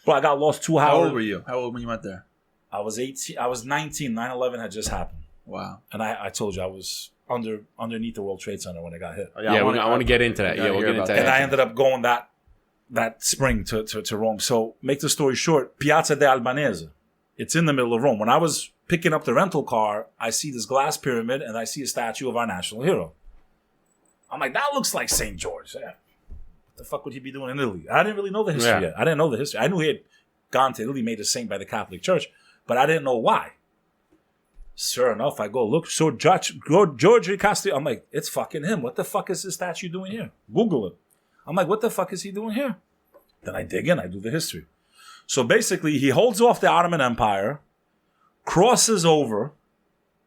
But I got lost 2 hours. How old were you? How old when you went there? I was 18. I was 19. 9/11 had just happened. Wow. And I told you I was underneath the World Trade Center when it got hit. Yeah, I want to get into that. Yeah, we'll get into that. And I ended up going that spring to Rome. So, make the story short, Piazza de Albanese. It's in the middle of Rome. When I was picking up the rental car, I see this glass pyramid and I see a statue of our national hero. I'm like, that looks like St. George. Yeah. What the fuck would he be doing in Italy? I didn't really know the history yet. I didn't know the history. I knew he had gone to Italy, made a saint by the Catholic Church, but I didn't know why. Sure enough, I go, look, so George Castillo. I'm like, it's fucking him. What the fuck is this statue doing here? Google it. I'm like, what the fuck is he doing here? Then I dig in, I do the history. So basically, he holds off the Ottoman Empire crosses over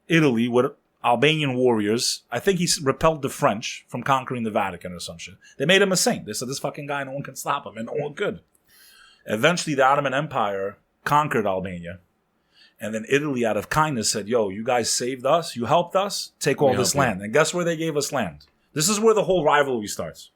Italy with Albanian warriors. I think he repelled the French from conquering the Vatican or some shit. They made him a saint. They said, this fucking guy, no one can stop him, and no one could. Eventually, the Ottoman Empire conquered Albania. And then Italy, out of kindness, said, yo, you guys saved us. You helped us. Take all this land. And guess where they gave us land? This is where the whole rivalry starts.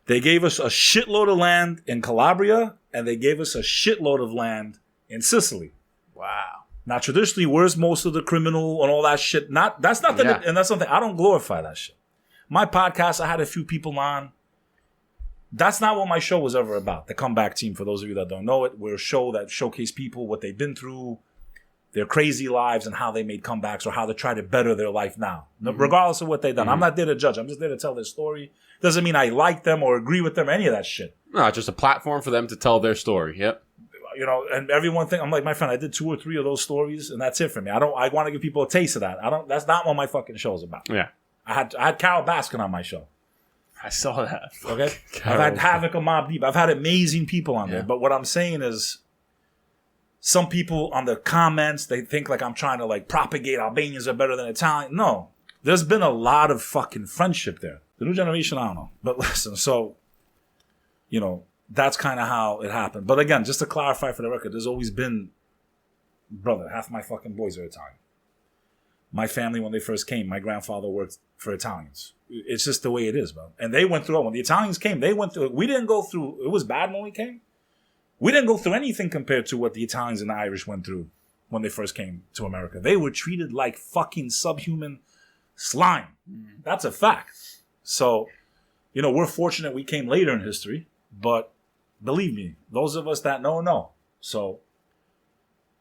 They gave us a shitload of land in Calabria, and they gave us a shitload of land in Sicily. Wow. Now, traditionally, where's most of the criminal and all that shit? And that's something. I don't glorify that shit. My podcast, I had a few people on. That's not what my show was ever about. The Comeback Team, for those of you that don't know it, we're a show that showcase people, what they've been through, their crazy lives, and how they made comebacks or how they try to better their life now, regardless of what they've done. I'm not there to judge. I'm just there to tell their story. Doesn't mean I like them or agree with them, any of that shit. No, it's just a platform for them to tell their story. Yep. You know, and everyone think I'm like, my friend, I did 2 or 3 of those stories, and that's it for me. I want to give people a taste of that. That's not what my fucking show's about. Yeah. I had Carol Baskin on my show. I saw that. Okay. I've had Havoc and Mobb Deep. I've had amazing people on there. But what I'm saying is, some people on the comments, they think like I'm trying to like propagate Albanians are better than Italian. No. There's been a lot of fucking friendship there. The new generation, I don't know. But listen, so, you know, that's kind of how it happened. But again, just to clarify for the record, there's always been, brother, half my fucking boys are Italian. My family, when they first came, my grandfather worked for Italians. It's just the way it is, bro. And they went through it. When the Italians came, they went through it. We didn't go through, it was bad when we came. We didn't go through anything compared to what the Italians and the Irish went through when they first came to America. They were treated like fucking subhuman slime. That's a fact. So, you know, we're fortunate we came later in history, but believe me, those of us that know. So,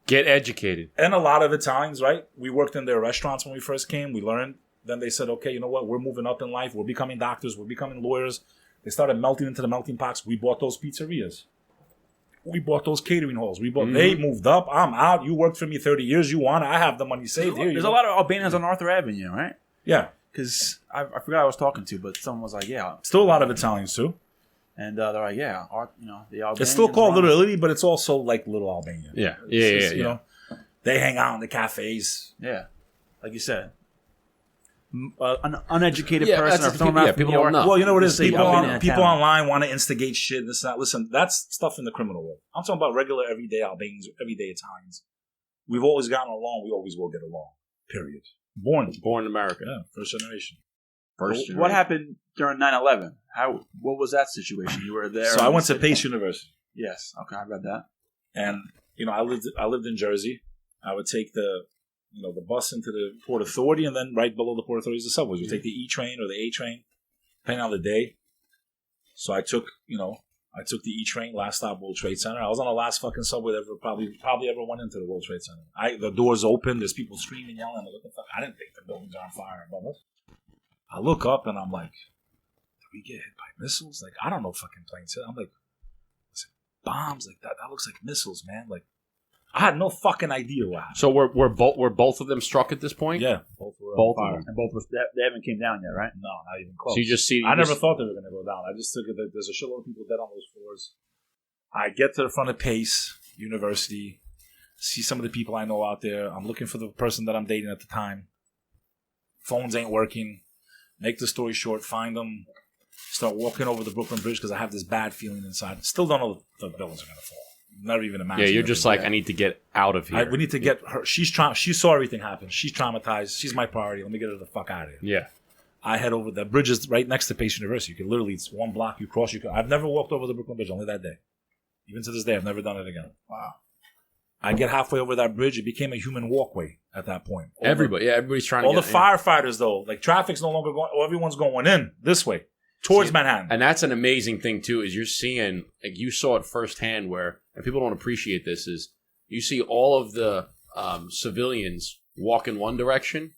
get educated. And a lot of Italians, right? We worked in their restaurants when we first came. We learned. Then they said, okay, you know what? We're moving up in life. We're becoming doctors. We're becoming lawyers. They started melting into the melting pots. We bought those pizzerias. We bought those catering halls. They moved up. I'm out. You worked for me 30 years. You want it. I have the money saved. Here, there's a lot of Albanians on Arthur Avenue, right? Yeah. Because I forgot who I was talking to, but someone was like, yeah. Still a lot of Italians, too. And they're like, yeah, the Albanians. It's still called Little Italy, but it's also like Little Albania. Yeah. You know, they hang out in the cafes. Yeah. Like you said. An uneducated person or someone from people New York. don't know. Well, you know what it is? People Albania online want to instigate shit. This and that. Listen, that's stuff in the criminal world. I'm talking about regular, everyday Albanians, everyday Italians. We've always gotten along. We always will get along. Period. Born in America. Yeah, first generation. What happened during 9/11? What was that situation? You were there. So I went to Pace University. Yes. Okay, I read that. And you know, I lived in Jersey. I would take the bus into the Port Authority, and then right below the Port Authority is the subways. You take the E train or the A train, depending on the day. So I took the E train, last stop World Trade Center. I was on the last fucking subway that probably ever went into the World Trade Center. The doors open, there's people screaming, yelling. I'm like, what the fuck? I didn't think the buildings are on fire above us. I look up and I'm like, did we get hit by missiles? Like, I don't know fucking planes hit. I'm like, bombs like that. That looks like missiles, man. Like, I had no fucking idea what happened. So were both of them struck at this point? Yeah, both were on fire. And both were, they haven't came down yet, right? No, not even close. So you just see. I never thought they were going to go down. I just took it that there's a shitload of people dead on those floors. I get to the front of Pace University, see some of the people I know out there. I'm looking for the person that I'm dating at the time. Phones ain't working. Make the story short, find them. Start walking over the Brooklyn Bridge because I have this bad feeling inside. Still don't know if the buildings are going to fall. Never even imagined. Yeah, you're just like, I need to get out of here. We need to get her. She saw everything happen. She's traumatized. She's my priority. Let me get her the fuck out of here. Yeah. I head over. The bridge is right next to Pace University. You can literally, it's one block you cross. I've never walked over the Brooklyn Bridge, only that day. Even to this day, I've never done it again. Wow. I get halfway over that bridge. It became a human walkway at that point. Everybody's trying to all the firefighters, though, like traffic's no longer going, everyone's going in this way. Towards Manhattan. And that's an amazing thing, too, is you're seeing, like you saw it firsthand where, and people don't appreciate this, is you see all of the civilians walk in one direction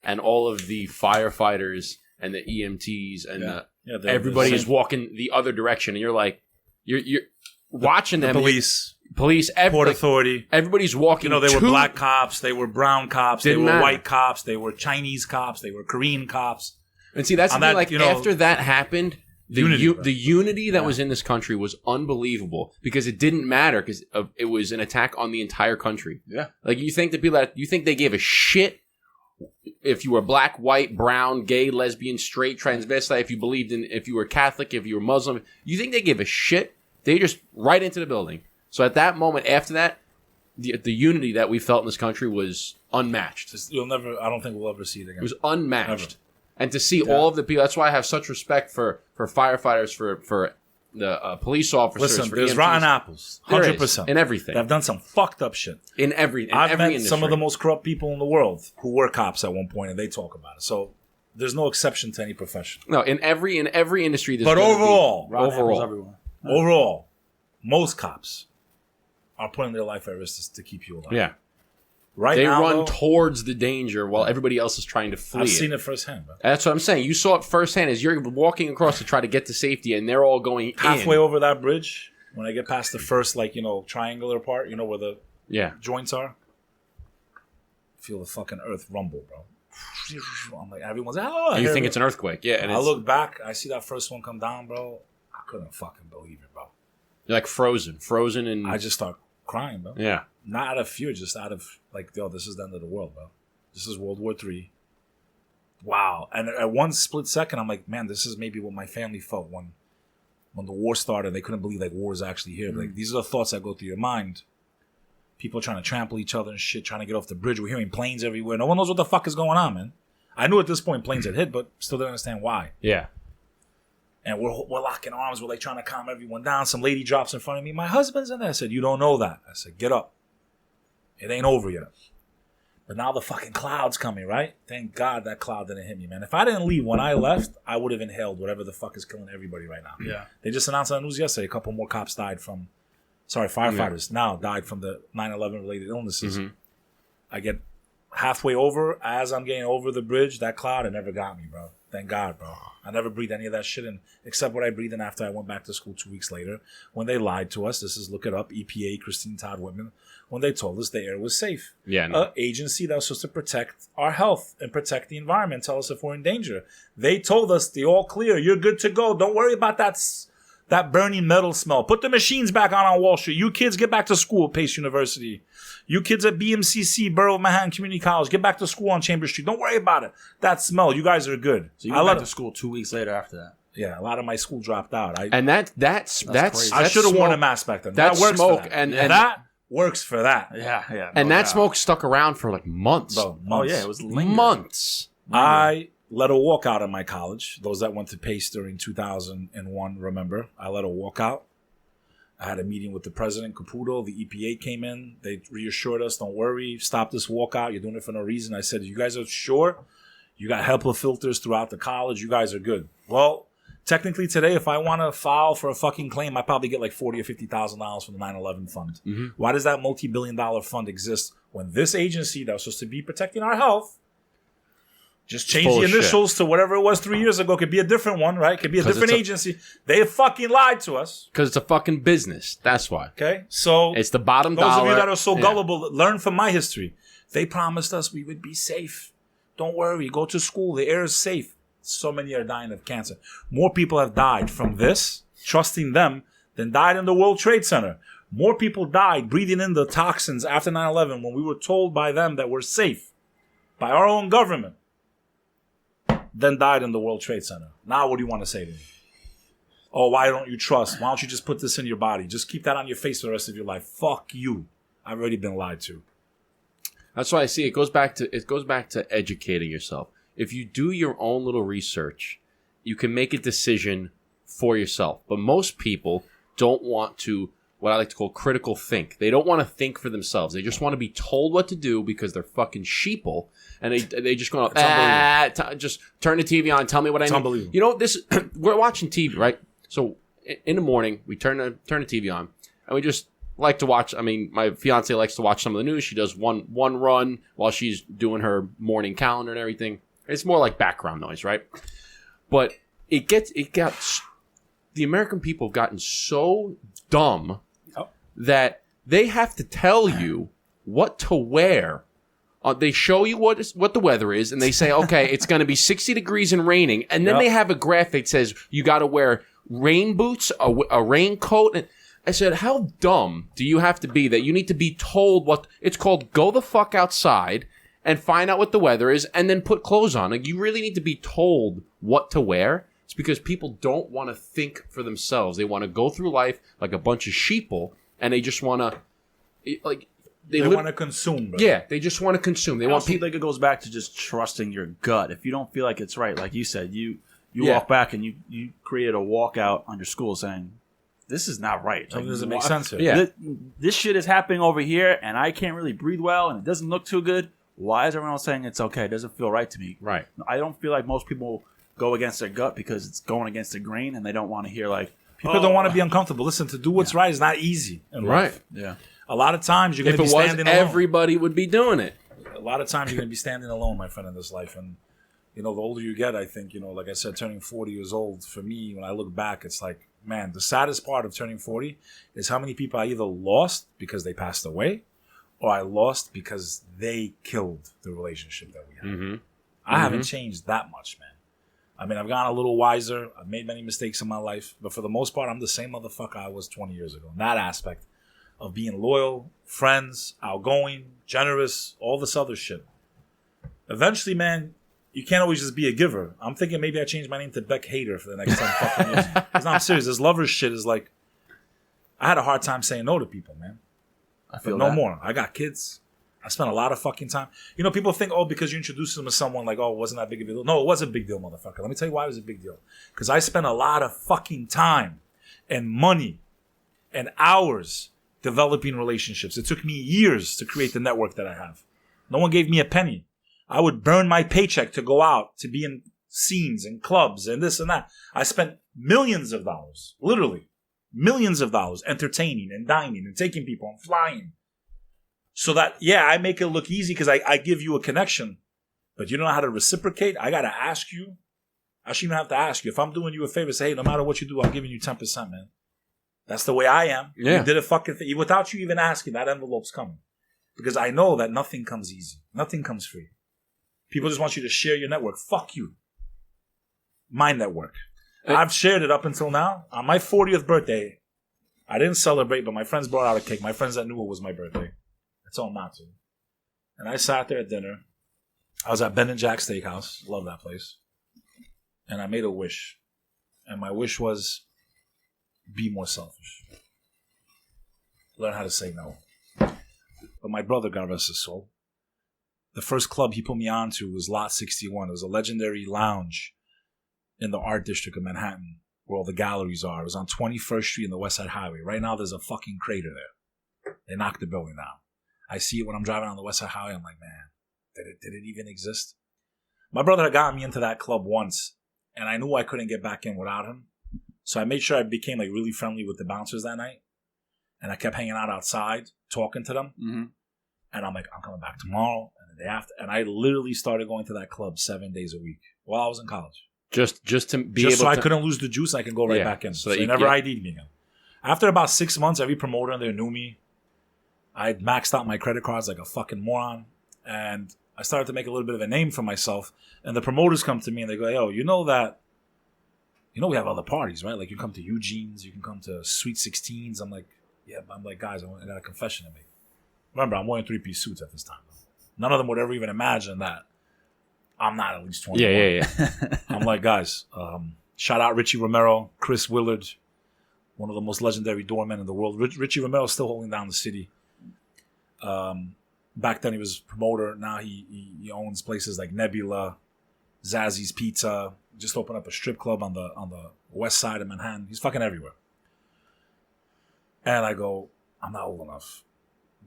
and all of the firefighters and the EMTs and everybody is walking the other direction. And you're like, you're watching them. Police, Port Authority. Everybody's walking. You know, they were black cops, they were brown cops, they were matter. White cops, they were Chinese cops, they were Korean cops. And see, that's the thing, like, after that happened, The unity that was in this country was unbelievable because it didn't matter because it was an attack on the entire country. Yeah. Like you think they gave a shit if you were black, white, brown, gay, lesbian, straight, transvestite, if you were Catholic, if you were Muslim, you think they gave a shit? They just right into the building. So at that moment, after that, the unity that we felt in this country was unmatched. I don't think we'll ever see it again. It was unmatched. Ever. And to see all of the people, that's why I have such respect for firefighters, for the police officers. Listen, for there's EMTs. rotten apples, 100%. In everything. They've done some fucked up shit. I've met industry. some of the most corrupt people in the world who were cops at one point, and they talk about it. So there's no exception to any profession. No, in every industry. But Overall, most cops are putting their life at risk to keep you alive. Yeah. They run towards the danger while everybody else is trying to flee. I've seen it firsthand, bro. That's what I'm saying. You saw it firsthand as you're walking across to try to get to safety, and they're all going halfway over that bridge. When I get past the first, triangular part, where the joints are, feel the fucking earth rumble, bro. I'm like, everyone's you think it's an earthquake? Yeah. And I look back, I see that first one come down, bro. I couldn't fucking believe it, bro. You're like frozen, and I just start crying, bro. Yeah. Not out of fear, just out of this is the end of the world, bro. This is World War III. Wow. And at one split second, I'm like, man, this is maybe what my family felt when the war started. They couldn't believe war is actually here. Like, these are the thoughts that go through your mind. People trying to trample each other and shit, trying to get off the bridge. We're hearing planes everywhere. No one knows what the fuck is going on, man. I knew at this point planes had hit, but still didn't understand why. Yeah. And we're locking arms. We're trying to calm everyone down. Some lady drops in front of me. My husband's in there. I said, you don't know that. I said, get up. It ain't over yet. But now the fucking cloud's coming, right? Thank God that cloud didn't hit me, man. If I didn't leave when I left, I would have inhaled whatever the fuck is killing everybody right now. Yeah. They just announced on the news yesterday a couple more cops firefighters now died from the 9/11 related illnesses. Mm-hmm. I get halfway over. As I'm getting over the bridge, that cloud, it never got me, bro. Thank God, bro. I never breathed any of that shit in, except what I breathed in after I went back to school 2 weeks later when they lied to us. Look it up, EPA, Christine Todd Whitman, when they told us the air was safe. Yeah, no. An agency that was supposed to protect our health and protect the environment, tell us if we're in danger. They told us, the all clear, you're good to go. Don't worry about that burning metal smell. Put the machines back on Wall Street. You kids get back to school at Pace University. You kids at BMCC, Borough of Manhattan Community College, get back to school on Chambers Street. Don't worry about it. That smell, you guys are good. So you went back to school 2 weeks later after that. Yeah, a lot of my school dropped out. That's crazy. I should have worn a mask back then. That works smoke for that. and that works for that. Yeah. And that smoke stuck around for like months. Bro, months. Oh yeah, it was lingering. Months. I led a walkout in my college. Those that went to Pace during 2001 remember. I led a walkout. I had a meeting with the president, Caputo. The EPA came in. They reassured us, don't worry, stop this walkout. You're doing it for no reason. I said, you guys are sure? You got HEPA filters throughout the college. You guys are good. Well, technically today, if I want to file for a fucking claim, I probably get like $40,000 or $50,000 from the 9/11 fund. Mm-hmm. Why does that multi-billion-dollar fund exist when this agency that was supposed to be protecting our health just change the initials to whatever it was 3 years ago? Could be a different one, right? Could be a different agency. They fucking lied to us. Because it's a fucking business. That's why. Okay? So it's the bottom those dollar. Those of you that are so gullible, learn from my history. They promised us we would be safe. Don't worry. Go to school. The air is safe. So many are dying of cancer. More people have died from this, trusting them, than died in the World Trade Center. More people died breathing in the toxins after 9/11 when we were told by them that we're safe, by our own government, than died in the World Trade Center. Now what do you want to say to me? Oh, why don't you trust? Why don't you just put this in your body? Just keep that on your face for the rest of your life. Fuck you. I've already been lied to. That's why I see it goes back to educating yourself. If you do your own little research, you can make a decision for yourself. But most people don't want to, what I like to call critical think. They don't want to think for themselves. They just want to be told what to do because they're fucking sheeple. And they just go, just turn the TV on, tell me what I need. Unbelievable. You know, we're watching TV, right? So in the morning, we turn the TV on, and we just like to watch. I mean, my fiance likes to watch some of the news. She does one run while she's doing her morning calendar and everything. It's more like background noise, right? But the American people have gotten so dumb that they have to tell you what to wear They show you what the weather is, and they say, okay, it's going to be 60 degrees and raining. And then they have a graphic that says you got to wear rain boots, a raincoat. And I said, how dumb do you have to be that you need to be told what it's called? Go the fuck outside and find out what the weather is, and then put clothes on. Like, you really need to be told what to wear. It's because people don't want to think for themselves. They want to go through life like a bunch of sheeple, and they just want to, like, they want to consume. Bro. Yeah, they just want to consume. They want people. I think it goes back to just trusting your gut. If you don't feel like it's right, like you said, you walk back and you created a walkout on your school saying, this is not right. Like, doesn't make sense here. Yeah. This shit is happening over here, and I can't really breathe well, and it doesn't look too good. Why is everyone else saying it's okay? It doesn't feel right to me. Right. I don't feel like most people go against their gut because it's going against the grain, and they don't want to hear like people don't want to be uncomfortable. Listen, to do what's right is not easy in life. Yeah. A lot of times you're going to be standing alone. Everybody would be doing it. A lot of times you're going to be standing alone, my friend, in this life. And, the older you get, I think, like I said, turning 40 years old, for me, when I look back, it's like, man, the saddest part of turning 40 is how many people I either lost because they passed away or I lost because they killed the relationship that we had. Mm-hmm. I haven't changed that much, man. I mean, I've gotten a little wiser. I've made many mistakes in my life. But for the most part, I'm the same motherfucker I was 20 years ago. In that aspect of being loyal, friends, outgoing, generous, all this other shit. Eventually, man, you can't always just be a giver. I'm thinking maybe I change my name to Bek Hater for the next 10 fucking years. Because I'm serious. This lover shit is like, I had a hard time saying no to people, man. I feel but no more. I got kids. I spent a lot of fucking time. People think, because you introduced them to someone, like, it wasn't that big of a deal. No, it was a big deal, motherfucker. Let me tell you why it was a big deal. Because I spent a lot of fucking time and money and hours developing relationships. It took me years to create the network that I have. No one gave me a penny. I would burn my paycheck to go out, to be in scenes and clubs and this and that. I spent millions of dollars, literally millions of dollars, entertaining and dining and taking people and flying. So that, I make it look easy because I give you a connection, but you don't know how to reciprocate. I got to ask you. I shouldn't even have to ask you. If I'm doing you a favor, say, hey, no matter what you do, I'm giving you 10%, man. That's the way I am. Yeah. You did a fucking thing. Without you even asking, that envelope's coming. Because I know that nothing comes easy. Nothing comes free. People just want you to share your network. Fuck you. My network. I've shared it up until now. On my 40th birthday, I didn't celebrate, but my friends brought out a cake. My friends that knew it was my birthday. I told them not to. And I sat there at dinner. I was at Ben and Jack's Steakhouse. Love that place. And I made a wish. And my wish was, be more selfish. Learn how to say no. But my brother, God rest his soul, the first club he put me on to was Lot 61. It was a legendary lounge in the art district of Manhattan where all the galleries are. It was on 21st Street and the West Side Highway. Right now, there's a fucking crater there. They knocked the building down. I see it when I'm driving on the West Side Highway. I'm like, man, did it even exist? My brother had gotten me into that club once, and I knew I couldn't get back in without him. So I made sure I became like really friendly with the bouncers that night. And I kept hanging out outside, talking to them. Mm-hmm. And I'm like, I'm coming back tomorrow and the day after. And I literally started going to that club 7 days a week while I was in college. Just to be able so to... I couldn't lose the juice. I can go right back in. So they never ID'd me again. After about 6 months, every promoter in there knew me. I maxed out my credit cards like a fucking moron. And I started to make a little bit of a name for myself. And the promoters come to me and they go, yo, we have other parties, right? Like you come to Eugene's, you can come to Sweet 16s. I'm like, guys, I got a confession to make. Remember, I'm wearing 3-piece suits at this time. None of them would ever even imagine that I'm not at least 21. Yeah. I'm like, guys, shout out Richie Romero, Chris Willard, one of the most legendary doormen in the world. Richie Romero is still holding down the city. Back then he was promoter. Now he owns places like Nebula, Zazzy's Pizza. Just opened up a strip club on the west side of Manhattan. He's fucking everywhere. And I go, I'm not old enough.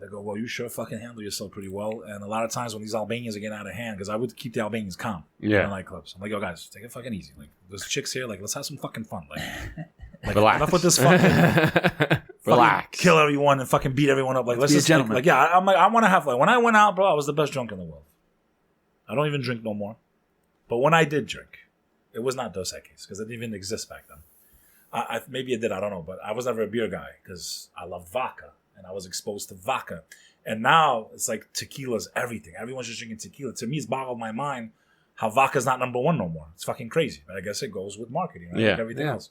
They go, well, you sure fucking handle yourself pretty well. And a lot of times when these Albanians are getting out of hand, because I would keep the Albanians calm in nightclubs. I'm like, yo, guys, take it fucking easy. Like, there's chicks here. Like, let's have some fucking fun. Like relax. Enough with this fucking relax. Kill everyone and fucking beat everyone up. Like, let's be a just gentleman. I'm like, I want to have fun. When I went out, bro, I was the best drunk in the world. I don't even drink no more. But when I did drink, it was not Dos Equis because it didn't even exist back then. Maybe it did, I don't know. But I was never a beer guy because I loved vodka and I was exposed to vodka. And now it's like tequila's everything. Everyone's just drinking tequila. To me, it's boggled my mind how vodka's not number one no more. It's fucking crazy. But I guess it goes with marketing, right? Like everything else.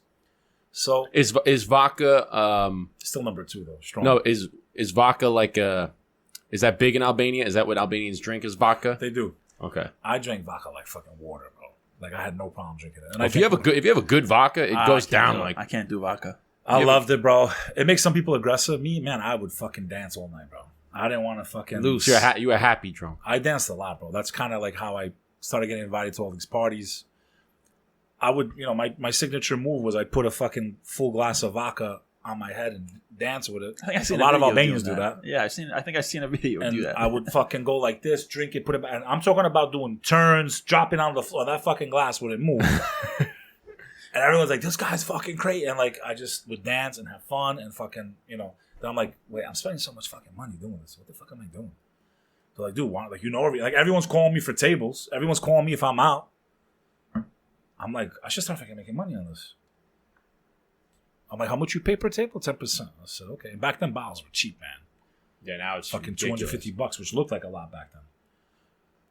So is vodka still number two though. Strong. No, is vodka like is that big in Albania? Is that what Albanians drink is vodka? They do. Okay. I drank vodka like fucking water, bro. Like I had no problem drinking it. And if you have a good vodka, it goes down like I can't do vodka. I loved it, bro. It makes some people aggressive. Me, man, I would fucking dance all night, bro. I didn't want to fucking loose. You were happy drunk. I danced a lot, bro. That's kind of like how I started getting invited to all these parties. I would, my signature move was I'd put a fucking full glass of vodka on my head and dance with it. I think I've seen a lot of Albanians do that. Yeah, I think I've seen a video and do that. I would fucking go like this, drink it, put it back. And I'm talking about doing turns, dropping on the floor. That fucking glass wouldn't move. And everyone's like, this guy's fucking crazy. And like, I just would dance and have fun and fucking, Then I'm like, wait, I'm spending so much fucking money doing this. What the fuck am I doing? They're like, dude, everyone's calling me for tables. Everyone's calling me if I'm out. I'm like, I should start fucking making money on this. I'm like, how much you pay per table? 10%. I said, okay. And back then, bottles were cheap, man. Yeah, now it's fucking ridiculous. $250, which looked like a lot back then.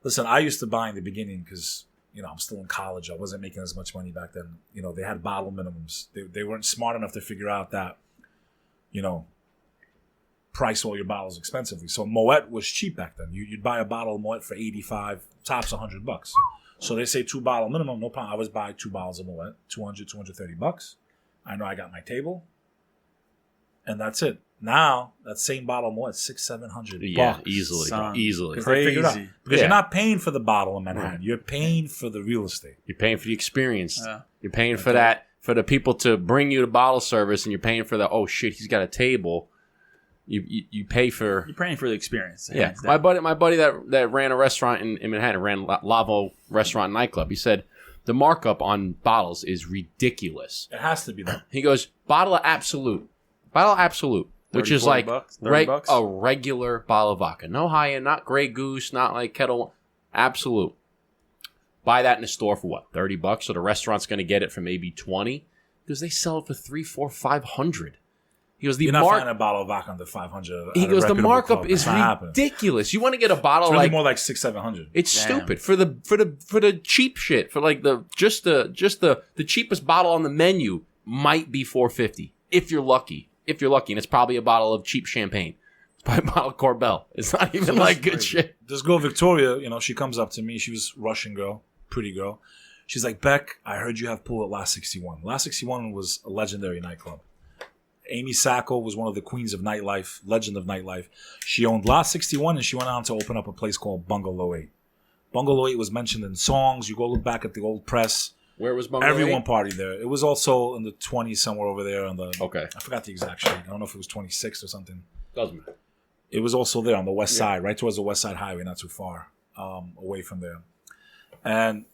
Listen, I used to buy in the beginning because, I'm still in college. I wasn't making as much money back then. They had bottle minimums. They weren't smart enough to figure out that, price all your bottles expensively. So Moet was cheap back then. You'd buy a bottle of Moet for $85, tops $100. So they say 2 bottle minimum, no problem. I was buy 2 bottles of Moet, $230. I know I got my table, and that's it. Now that same bottle of Moet, $600-700. Yeah, easily. Crazy. Because you're not paying for the bottle in Manhattan. You're paying for the real estate. You're paying for the experience. You're paying for that, for the people to bring you the bottle service, and you're paying for the, oh shit, he's got a table. You pay for... You're paying for the experience. Yeah. My buddy that ran a restaurant in Manhattan, ran Lavo Restaurant and Nightclub, he said the markup on bottles is ridiculous. It has to be that. He goes, bottle of Absolute, which is like a regular bottle of vodka. No high-end, not Grey Goose, not like Kettle. Absolute. Buy that in the store for what, $30? So the restaurant's going to get it for maybe $20 because they sell it for $300, $400, $500. He goes, you're not finding a bottle of vodka under $500. He goes, the markup is ridiculous. You want to get a bottle it's really more like $600-700. It's stupid for the cheap shit. For like the cheapest bottle on the menu might be $450 if you're lucky. And it's probably a bottle of cheap champagne. It's probably a bottle of Corbel. It's not even like good shit. This girl Victoria, she comes up to me. She was Russian girl, pretty girl. She's like, Bek, I heard you have pool at La 61. La 61 was a legendary nightclub. Amy Sacco was one of the queens of nightlife, legend of nightlife. She owned La 61 and she went on to open up a place called Bungalow 8. Bungalow 8 was mentioned in songs. You go look back at the old press. Where was Bungalow 8? Everyone partied there. It was also in the 20s somewhere over there. Okay. I forgot the exact street. I don't know if it was 26 or something. Doesn't matter. It was also there on the west side, right towards the West Side Highway, not too far away from there. And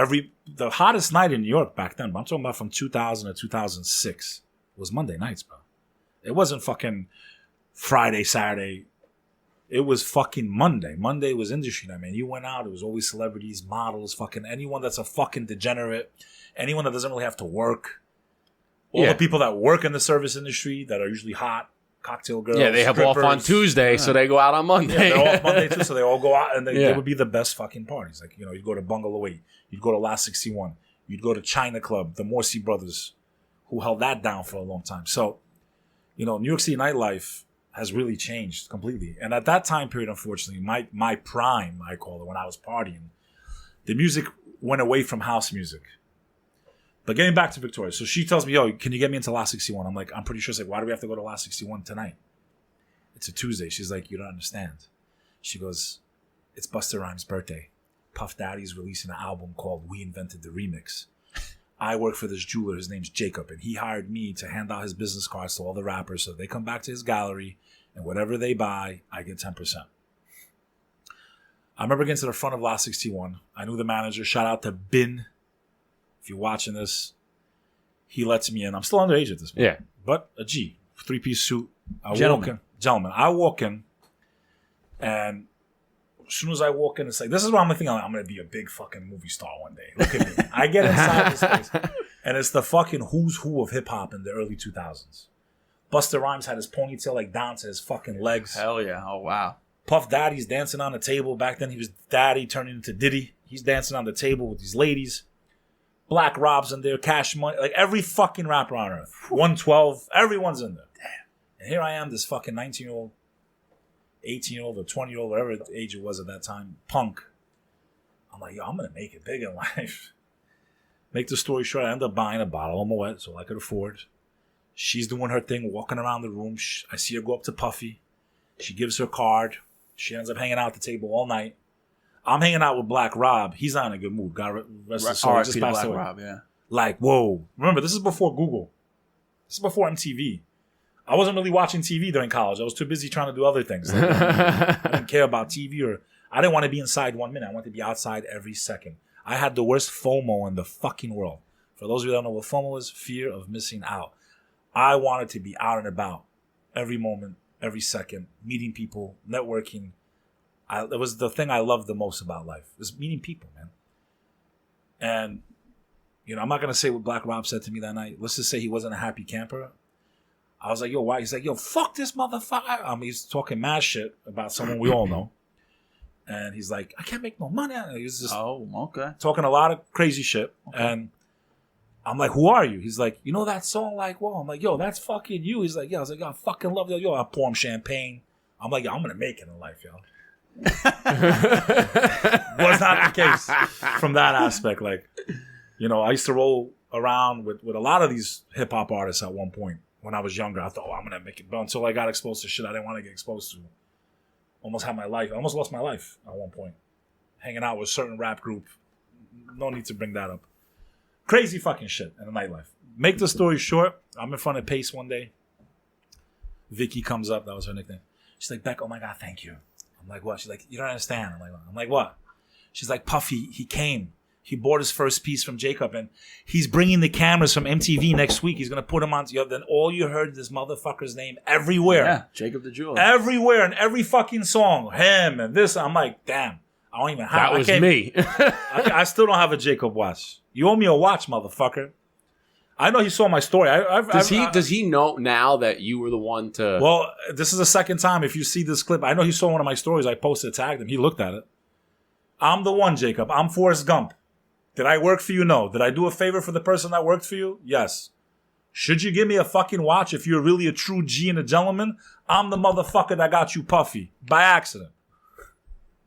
the hottest night in New York back then, but I'm talking about from 2000 to 2006, was Monday nights, bro. It wasn't fucking Friday, Saturday. It was fucking Monday. Monday was industry night, man. You went out, it was always celebrities, models, fucking anyone that's a fucking degenerate, anyone that doesn't really have to work. All the people that work in the service industry that are usually hot, cocktail girls. Yeah, they have off on Tuesday, so they go out on Monday. Yeah, they're off Monday too, so they all go out, and they would be the best fucking parties. Like, you'd go to Bungalow 8, you'd go to La 61, you'd go to China Club, the Morsi brothers, who held that down for a long time. So, New York City nightlife has really changed completely. And at that time period, unfortunately, my prime, I call it, when I was partying, the music went away from house music. But getting back to Victoria, so she tells me, yo, can you get me into La 61? I'm like, I'm pretty sure. It's like, why do we have to go to La 61 tonight? It's a Tuesday. She's like, you don't understand. She goes, it's Busta Rhymes' birthday. Puff Daddy's releasing an album called We Invented the Remix. I work for this jeweler, his name's Jacob, and he hired me to hand out his business cards to all the rappers so they come back to his gallery, and whatever they buy, I get 10%. I remember getting to the front of La 61. I knew the manager. Shout out to Bin. If you're watching this, he lets me in. I'm still underage at this point. Yeah. But a G, 3-piece suit. Gentleman. I walk in, and as soon as I walk in, it's like, this is what I'm thinking. I'm going to be a big fucking movie star one day. Look at me. I get inside this place, and it's the fucking who's who of hip-hop in the early 2000s. Busta Rhymes had his ponytail like down to his fucking legs. Hell yeah. Oh, wow. Puff Daddy's dancing on the table. Back then he was Daddy turning into Diddy. He's dancing on the table with these ladies. Black Rob's in there, Cash Money. Like every fucking rapper on earth. 112. Everyone's in there. Damn. And here I am, this fucking 19-year-old, 18-year-old or 20-year-old, whatever age it was at that time, punk. I'm like, yo, I'm going to make it big in life. Make the story short, I end up buying a bottle of Moet so I could afford. She's doing her thing, walking around the room. I see her go up to Puffy. She gives her card. She ends up hanging out at the table all night. I'm hanging out with Black Rob. He's not in a good mood. God rest his soul. Just passed away. Rob, yeah. Like, whoa. Remember, this is before Google. This is before MTV. I wasn't really watching TV during college. I was too busy trying to do other things. Like, I didn't care about TV, or I didn't want to be inside 1 minute. I wanted to be outside every second. I had the worst FOMO in the fucking world. For those of you that don't know what FOMO is, fear of missing out. I wanted to be out and about every moment, every second, meeting people, networking. It was the thing I loved the most about life, was meeting people, man. And, you know, I'm not going to say what Black Rob said to me that night. Let's just say he wasn't a happy camper. I was like, yo, why? He's like, yo, fuck this motherfucker. He's talking mad shit about someone we all know. And he's like, I can't make no money. He was just talking a lot of crazy shit. Okay. And I'm like, who are you? He's like, you know that song, like, whoa. I'm like, yo, that's fucking you. He's like, yeah. I was like, yo, I fucking love you. Yo, I pour him champagne. I'm like, yo, I'm going to make it in life, yo. Was not the case from that aspect. Like, you know, I used to roll around with a lot of these hip hop artists at one point when I was younger. I thought, oh, I'm gonna make it, but until I got exposed to shit I didn't want to get exposed to. Almost had my life. I almost lost my life at one point, hanging out with a certain rap group. No need to bring that up. Crazy fucking shit in the nightlife. Make the story short. I'm in front of Pace one day. Vicky comes up. That was her nickname. She's like, Beck, oh my God, thank you. I'm like, what? She's like, you don't understand. I'm like, what? She's like, Puffy, he came. He bought his first piece from Jacob, and he's bringing the cameras from MTV next week. He's going to put them on. Then all you heard this motherfucker's name everywhere. Yeah, Jacob the Jeweler. Everywhere, in every fucking song. Him and this. I'm like, damn. I don't even have. That was me. I still don't have a Jacob watch. You owe me a watch, motherfucker. I know he saw my story. Does he know now that you were the one to... Well, this is the second time. If you see this clip, I know he saw one of my stories. I posted, tagged him. He looked at it. I'm the one, Jacob. I'm Forrest Gump. Did I work for you? No. Did I do a favor for the person that worked for you? Yes. Should you give me a fucking watch if you're really a true G and a gentleman? I'm the motherfucker that got you Puffy. By accident.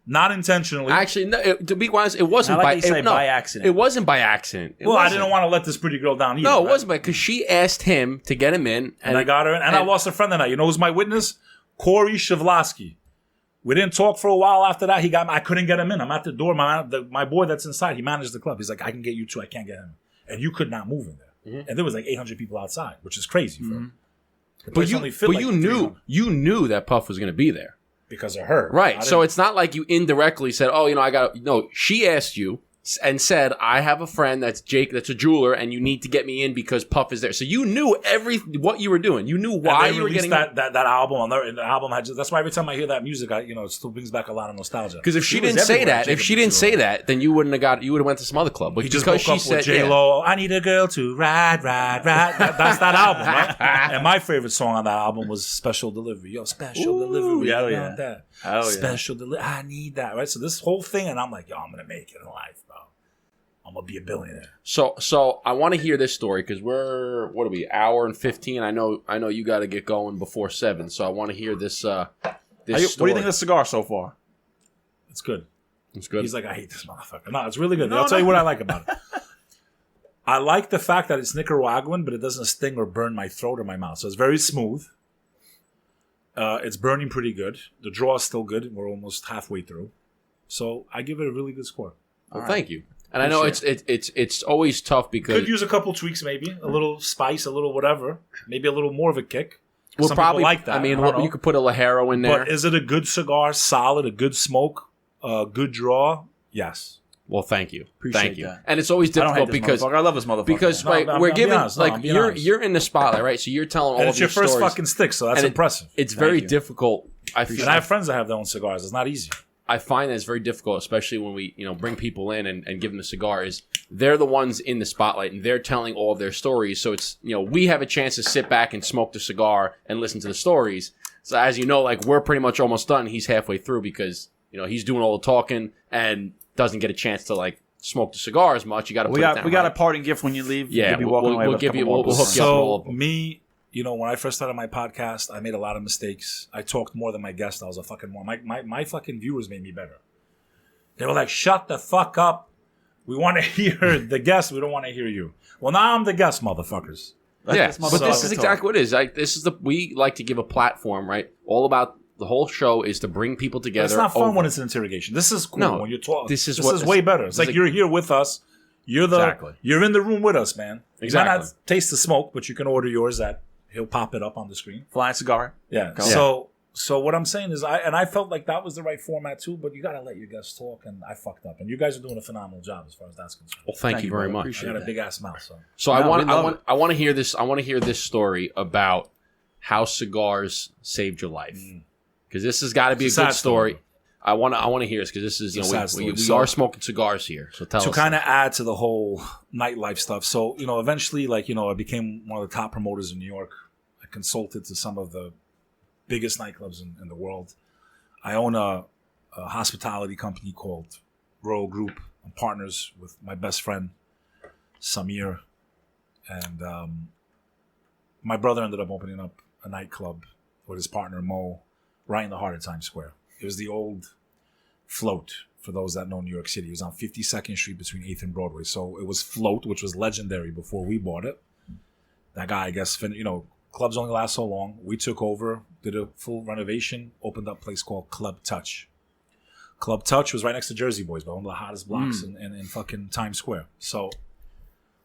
Not intentionally. Actually, no, to be honest, it wasn't by accident. It wasn't by accident. I didn't want to let this pretty girl down either. No, it wasn't because she asked him to get him in. And I got her in. And I lost a friend that night. You know who's my witness? Corey Shavlasky. We didn't talk for a while after that. I couldn't get him in. I'm at the door. My boy that's inside, he managed the club. He's like, I can get you too. I can't get him. And you could not move in there. Mm-hmm. And there was like 800 people outside, which is crazy for him. But you knew that Puff was going to be there. Because of her. Right. So it's not like you indirectly said, oh, you know, no, she asked you and said, I have a friend that's Jake, that's a jeweler, and you need to get me in because Puff is there. So you knew what you were doing. You knew why you were getting that album. And the album that's why every time I hear that music, it still brings back a lot of nostalgia. Because if she didn't say that, then you wouldn't have went to some other club. But he just woke up with J-Lo, I need a girl to ride. That's that album, right? And my favorite song on that album was Special Delivery. Yo, Special Delivery. Yeah. That. Oh, Special Delivery. I need that, right? So this whole thing, and I'm like, yo, I'm going to make it in life, bro. I'm going to be a billionaire. So I want to hear this story because what are we, hour and 15? I know you got to get going before 7, so I want to hear this story. What do you think of the cigar so far? It's good. It's good. He's like, I hate this motherfucker. No, it's really good. I'll tell you what I like about it. I like the fact that it's Nicaraguan, but it doesn't sting or burn my throat or my mouth. So it's very smooth. It's burning pretty good. The draw is still good. We're almost halfway through. So I give it a really good score. Well, thank you. And I know it's always tough because... Could use a couple tweaks maybe. A little spice, a little whatever. Maybe a little more of a kick. We'll Some probably like that. I mean, you could put a Lajero in there. But is it a good cigar? Solid? A good smoke? A good draw? Yes. Well, thank you. Appreciate thank you. That. And it's always difficult because... I love this motherfucker. Because we're giving... you're in the spotlight, right? So you're telling all of your stories. And it's your first fucking stick, so that's impressive. It's very difficult. I have friends that have their own cigars. It's not easy. I find that it's very difficult, especially when we, bring people in and give them a cigar, is they're the ones in the spotlight and they're telling all of their stories. So it's, we have a chance to sit back and smoke the cigar and listen to the stories. So as you know, like we're pretty much almost done. He's halfway through because, he's doing all the talking and doesn't get a chance to like smoke the cigar as much. You got to we got a parting gift when you leave. Yeah, we'll hook you up with all of them. Me, when I first started my podcast, I made a lot of mistakes. I talked more than my guest. I was a fucking more. My fucking viewers made me better. They were like, "Shut the fuck up. We want to hear the guest. We don't want to hear you." Well, now I'm the guest, motherfuckers. Yeah, but this is exactly what it is. Like, we like to give a platform, right? All about the whole show is to bring people together. But it's not fun when it's an interrogation. This is cool when you're talking. This is way better. It's like you're here with us. You're in the room with us, man. Exactly. You might not taste the smoke, but you can order yours he'll pop it up on the screen. Flying cigar. Yeah. So what I'm saying is, I felt like that was the right format too, but you got to let your guests talk, and I fucked up. And you guys are doing a phenomenal job as far as that's concerned. Well, thank you very much. I got a big ass mouth. So I want to hear this. I want to hear this story about how cigars saved your life, because this has got to be a good story. I want to hear this because this is we are smoking cigars here. So tell us. To kind of add to the whole nightlife stuff. So eventually, I became one of the top promoters in New York. I consulted to some of the biggest nightclubs in the world. I own a hospitality company called Royal Group. I'm partners with my best friend Samir, and my brother ended up opening up a nightclub with his partner Mo right in the heart of Times Square. It was the old Float, for those that know New York City. It was on 52nd Street between 8th and Broadway. So it was Float, which was legendary before we bought it. That guy, I guess, clubs only last so long. We took over, did a full renovation, opened up a place called Club Touch. Club Touch was right next to Jersey Boys, but one of the hottest blocks in fucking Times Square. So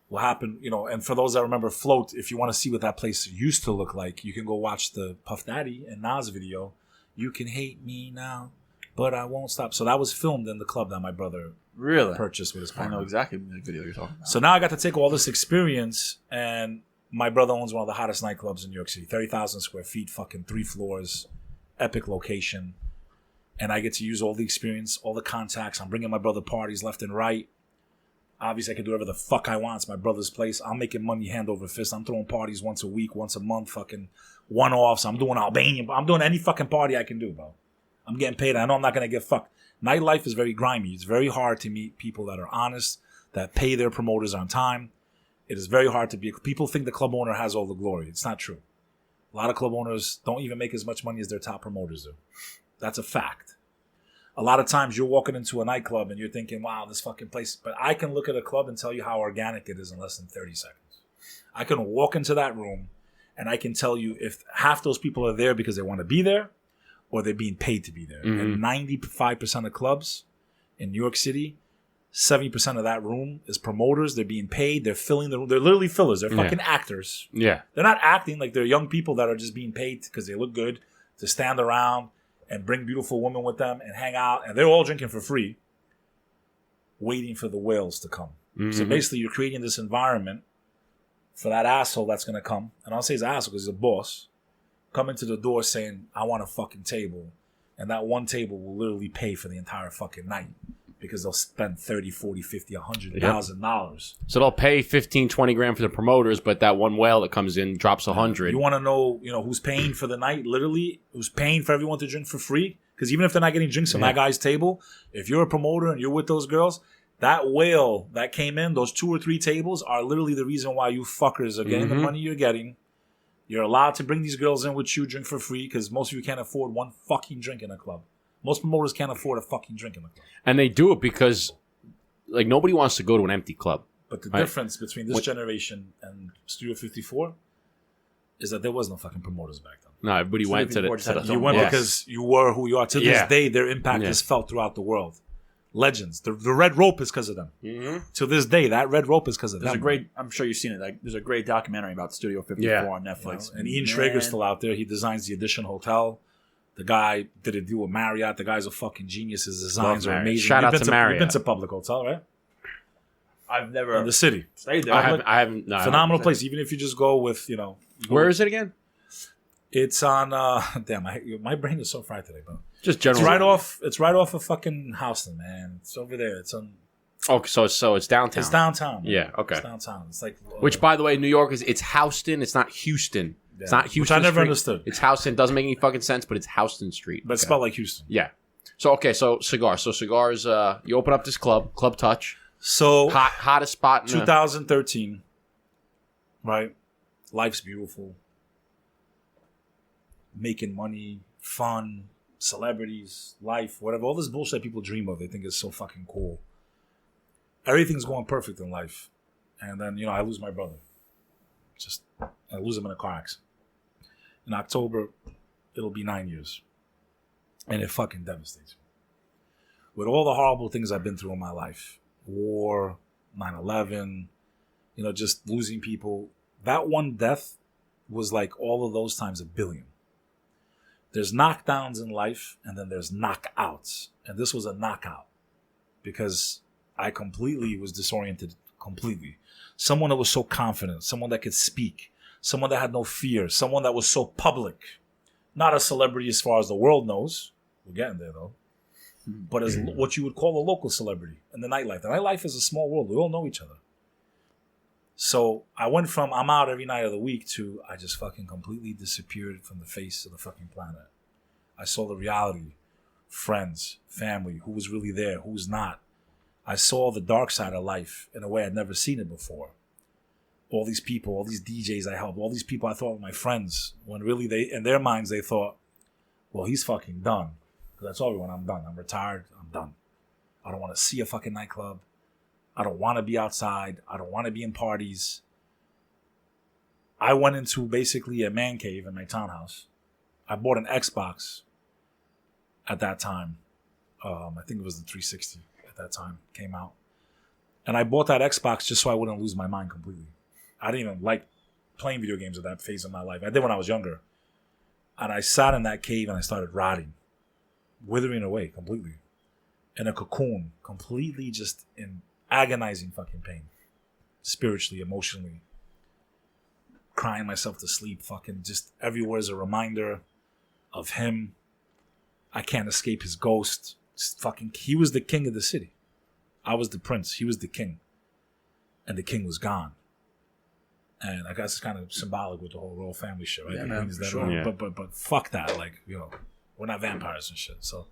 what happened, and for those that remember Float, if you want to see what that place used to look like, you can go watch the Puff Daddy and Nas video. You can hate me now, but I won't stop. So that was filmed in the club that my brother purchased with his partner. I know exactly the video you're talking about. So now I got to take all this experience, and my brother owns one of the hottest nightclubs in New York City, 30,000 square feet, fucking 3 floors, epic location. And I get to use all the experience, all the contacts. I'm bringing my brother parties left and right. Obviously, I can do whatever the fuck I want. It's my brother's place. I'm making money hand over fist. I'm throwing parties once a week, once a month, fucking one-offs. I'm doing Albania. I'm doing any fucking party I can do, bro. I'm getting paid. I know I'm not going to get fucked. Nightlife is very grimy. It's very hard to meet people that are honest, that pay their promoters on time. It is very hard to be. People think the club owner has all the glory. It's not true. A lot of club owners don't even make as much money as their top promoters do. That's a fact. A lot of times you're walking into a nightclub and you're thinking, wow, this fucking place. But I can look at a club and tell you how organic it is in less than 30 seconds. I can walk into that room and I can tell you if half those people are there because they want to be there or they're being paid to be there. And 95% of clubs in New York City, 70% of that room is promoters. They're being paid. They're filling the room. They're literally fillers. They're fucking actors. Yeah. They're not acting like they're young people that are just being paid because they look good to stand around and bring beautiful women with them and hang out. And they're all drinking for free, waiting for the whales to come. So basically, you're creating this environment for that asshole that's going to come. And I'll say he's an asshole because he's a boss. Come into the door saying, I want a fucking table. And that one table will literally pay for the entire fucking night. Because they'll spend $30, $40, $50, $100,000. So they'll pay 15, 20 grand for the promoters, but that one whale that comes in drops 100. You want to know, who's paying for the night, literally, who's paying for everyone to drink for free? Because even if they're not getting drinks on that guy's table, if you're a promoter and you're with those girls, that whale that came in, those 2 or 3 tables are literally the reason why you fuckers are getting the money you're getting. You're allowed to bring these girls in with you, drink for free, because most of you can't afford one fucking drink in a club. Most promoters can't afford a fucking drink in the club. And they do it because, nobody wants to go to an empty club. But the difference between this generation and Studio 54 is that there was no fucking promoters back then. No, everybody went to the... You went because you were who you are. To this day, their impact is felt throughout the world. Legends. The red rope is because of them. To this day, that red rope is because of them. I'm sure you've seen it. There's a great documentary about Studio 54 on Netflix. And Ian Schrager's still out there. He designs the Edition Hotel. The guy did a deal with Marriott. The guy's a fucking genius. His designs are amazing. Shout out to Marriott. You've been to Public Hotel, right? I've never... In the city. Stayed there. I haven't. No, phenomenal place. Even if you just go with, Where is it again? It's on... damn, my brain is so fried today, bro. Just general. It's right off of fucking Houston, man. It's over there. It's on. Oh, so it's downtown. It's downtown. Man. Yeah. Okay. It's downtown. It's like. Which, by the way, New York it's Houston. It's not Houston. Yeah. It's not Houston. Which I never Street. understood. It's Houston. Doesn't make any fucking sense, but it's Houston Street. But it's spelled like Houston. Yeah. So cigars. So cigars. You open up this Club Touch. So hottest spot in 2013. Right. Life's beautiful. Making money, fun, celebrities, life, whatever. All this bullshit people dream of, they think is so fucking cool. Everything's going perfect in life. And then, I lose my brother. I lose him in a car accident. In October, it'll be 9 years. And it fucking devastates me. With all the horrible things I've been through in my life, war, 9/11, just losing people, that one death was like all of those times a billion. There's knockdowns in life, and then there's knockouts. And this was a knockout because I completely was disoriented, completely. Someone that was so confident, someone that could speak, someone that had no fear, someone that was so public. Not a celebrity as far as the world knows. We're getting there, though. But as what you would call a local celebrity in the nightlife. The nightlife is a small world. We all know each other. So I went from I'm out every night of the week to I just fucking completely disappeared from the face of the fucking planet. I saw the reality. Friends, family, who was really there, who was not. I saw the dark side of life in a way I'd never seen it before. All these people, all these DJs I helped, all these people I thought were my friends, when really in their minds they thought, well, he's fucking done. Because I told everyone I'm done. I'm retired. I'm done. I don't want to see a fucking nightclub. I don't want to be outside. I don't want to be in parties. I went into basically a man cave in my townhouse. I bought an Xbox at that time. I think it was the 360 at that time came out. And I bought that Xbox just so I wouldn't lose my mind completely. I didn't even like playing video games at that phase of my life. I did when I was younger. And I sat in that cave and I started rotting, withering away completely. In a cocoon, completely just in agonizing fucking pain. Spiritually, emotionally. Crying myself to sleep, fucking just everywhere is a reminder of him. I can't escape his ghost. Just fucking, he was the king of the city. I was the prince. He was the king. And the king was gone. And I guess it's kind of symbolic with the whole royal family shit, right? Yeah, man, That sure. Yeah. But fuck that. Like, we're not vampires and shit. So,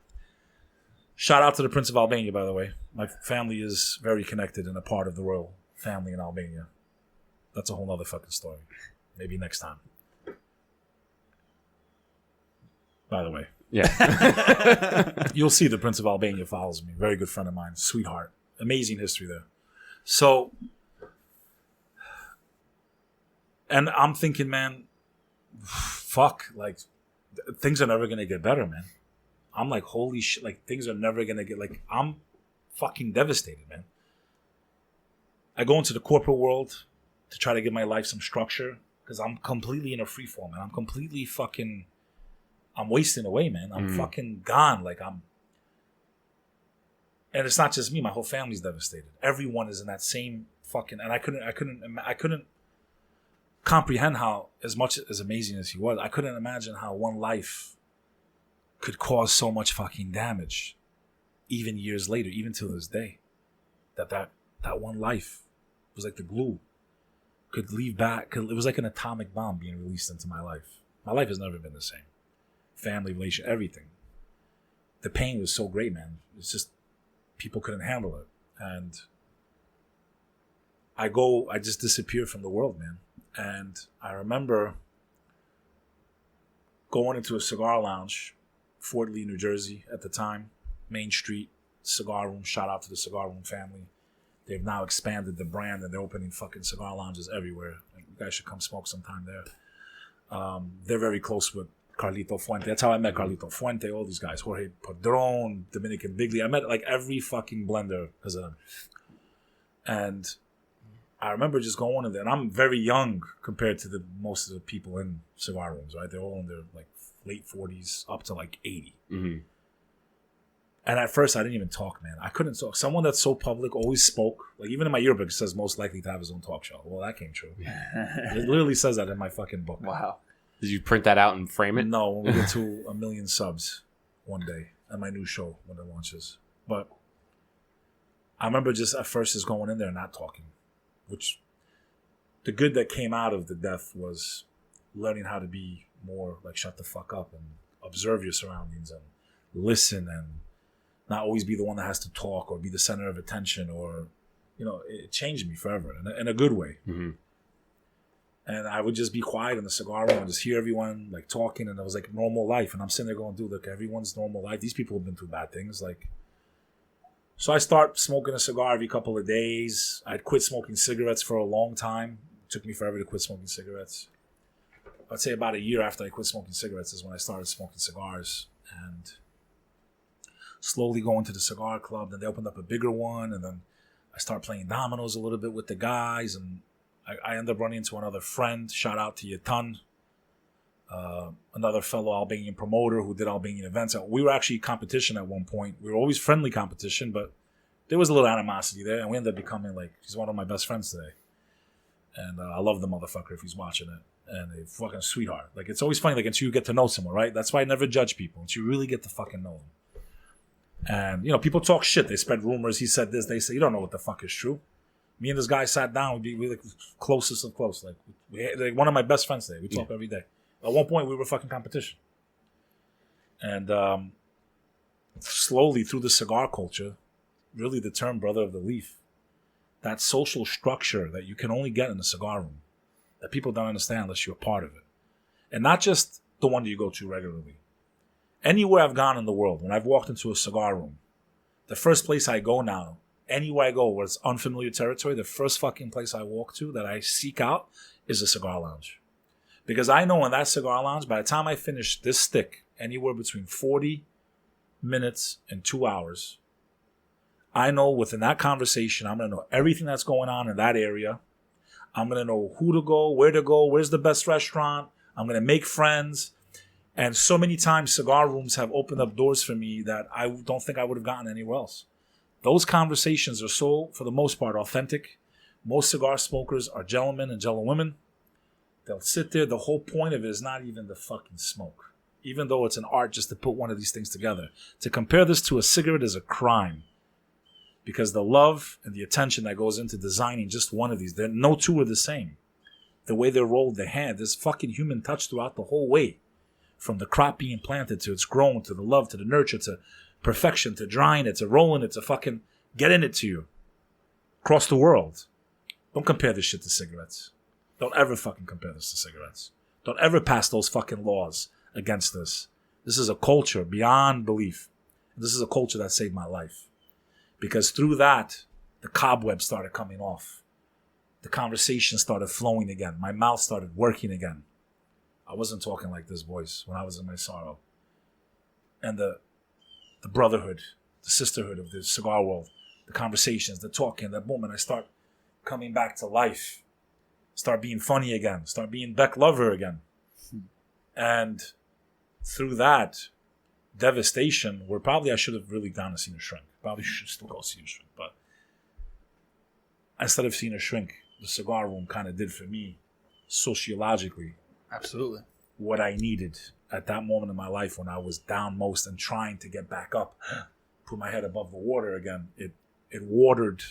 shout out to the Prince of Albania, by the way. My family is very connected and a part of the royal family in Albania. That's a whole other fucking story. Maybe next time. By the way. Yeah. You'll see the Prince of Albania follows me. Very good friend of mine. Sweetheart. Amazing history there. So, and I'm thinking, man, fuck, like, things are never going to get better, man. I'm like, holy shit, like, things are never going to get, like, I'm fucking devastated, man. I go into the corporate world to try to give my life some structure because I'm completely in a free fall, man. I'm completely fucking, I'm wasting away, man. I'm fucking gone. Like, and it's not just me. My whole family's devastated. Everyone is in that same fucking, and I couldn't comprehend how, as much as amazing as he was, I couldn't imagine how one life could cause so much fucking damage, even years later, even to this day. That one life was like the glue, could leave back. It was like an atomic bomb being released into my life. My life has never been the same. Family, relation, everything. The pain was so great, man. It's just people couldn't handle it, and I just disappeared from the world, man. And I remember going into a cigar lounge, Fort Lee, New Jersey at the time, Main Street, cigar room. Shout out to the cigar room family. They've now expanded the brand and they're opening fucking cigar lounges everywhere. Like, you guys should come smoke sometime there. They're very close with Carlito Fuente. That's how I met Carlito Fuente, all these guys. Jorge Padron, Dominican Bigley. I met like every fucking blender because of them. And I remember just going in there, and I'm very young compared to most of the people in cigar rooms, right? They're all in their like late 40s up to like 80. Mm-hmm. And at first, I didn't even talk, man. I couldn't talk. Someone that's so public always spoke. Like, even in my yearbook, it says most likely to have his own talk show. Well, that came true. It literally says that in my fucking book. Wow. Did you print that out and frame it? No, when we get to 1 million subs. one day at my new show when it launches. But I remember just at first just going in there and not talking, which the good that came out of the death was learning how to be more like shut the fuck up and observe your surroundings and listen and not always be the one that has to talk or be the center of attention, or, you know, it changed me forever in a good way. Mm-hmm. And I would just be quiet in the cigar room and just hear everyone like talking, and it was like normal life. And I'm sitting there going, dude, look, everyone's normal life. These people have been through bad things. Like, so I start smoking a cigar every couple of days. I'd quit smoking cigarettes for a long time. It took me forever to quit smoking cigarettes. I'd say about a year after I quit smoking cigarettes is when I started smoking cigars, and slowly going to the cigar club. Then they opened up a bigger one, and then I start playing dominoes a little bit with the guys, and I end up running into another friend. Shout out to Yatan, another fellow Albanian promoter who did Albanian events. We were actually competition at one point. We were always friendly competition, but there was a little animosity there, and we ended up becoming like, he's one of my best friends today. And I love the motherfucker if he's watching it. And a fucking sweetheart. Like, it's always funny, like, until you get to know someone, right? That's why I never judge people, until you really get to fucking know them. And, you know, people talk shit. They spread rumors. He said this. They say, you don't know what the fuck is true. Me and this guy sat down. We like closest of close. Like one of my best friends today. We talk every day. At one point, we were fucking competition. And slowly through the cigar culture, really the term brother of the leaf, that social structure that you can only get in a cigar room, that people don't understand unless you're a part of it. And not just the one that you go to regularly. Anywhere I've gone in the world, when I've walked into a cigar room, the first place I go now, anywhere I go where it's unfamiliar territory, the first fucking place I walk to that I seek out is a cigar lounge. Because I know in that cigar lounge, by the time I finish this stick, anywhere between 40 minutes and 2 hours, I know within that conversation, I'm going to know everything that's going on in that area. I'm going to know who to go, where's the best restaurant. I'm going to make friends. And so many times cigar rooms have opened up doors for me that I don't think I would have gotten anywhere else. Those conversations are so, for the most part, authentic. Most cigar smokers are gentlemen and gentlewomen. They'll sit there. The whole point of it is not even the fucking smoke. Even though it's an art just to put one of these things together. To compare this to a cigarette is a crime. Because the love and the attention that goes into designing just one of these, no two are the same. The way they're rolled, the hand, there's fucking human touch throughout the whole way. From the crop being planted to its grown, to the love, to the nurture, to perfection, to drying it, to rolling it, to fucking getting it to you. Across the world. Don't compare this shit to cigarettes. Don't ever fucking compare this to cigarettes. Don't ever pass those fucking laws against this. This is a culture beyond belief. This is a culture that saved my life. Because through that, the cobwebs started coming off. The conversation started flowing again. My mouth started working again. I wasn't talking like this, boys, when I was in my sorrow. And the brotherhood, the sisterhood of the cigar world, the conversations, the talking, that moment I start coming back to life. Start being funny again. Start being Bek Lover again. And through that devastation, where probably I should have really gone and seen a shrink. Probably should still go see a shrink. But instead of seeing a shrink, the cigar room kind of did for me, sociologically, Absolutely. what I needed at that moment in my life when I was down most and trying to get back up, put my head above the water again. It watered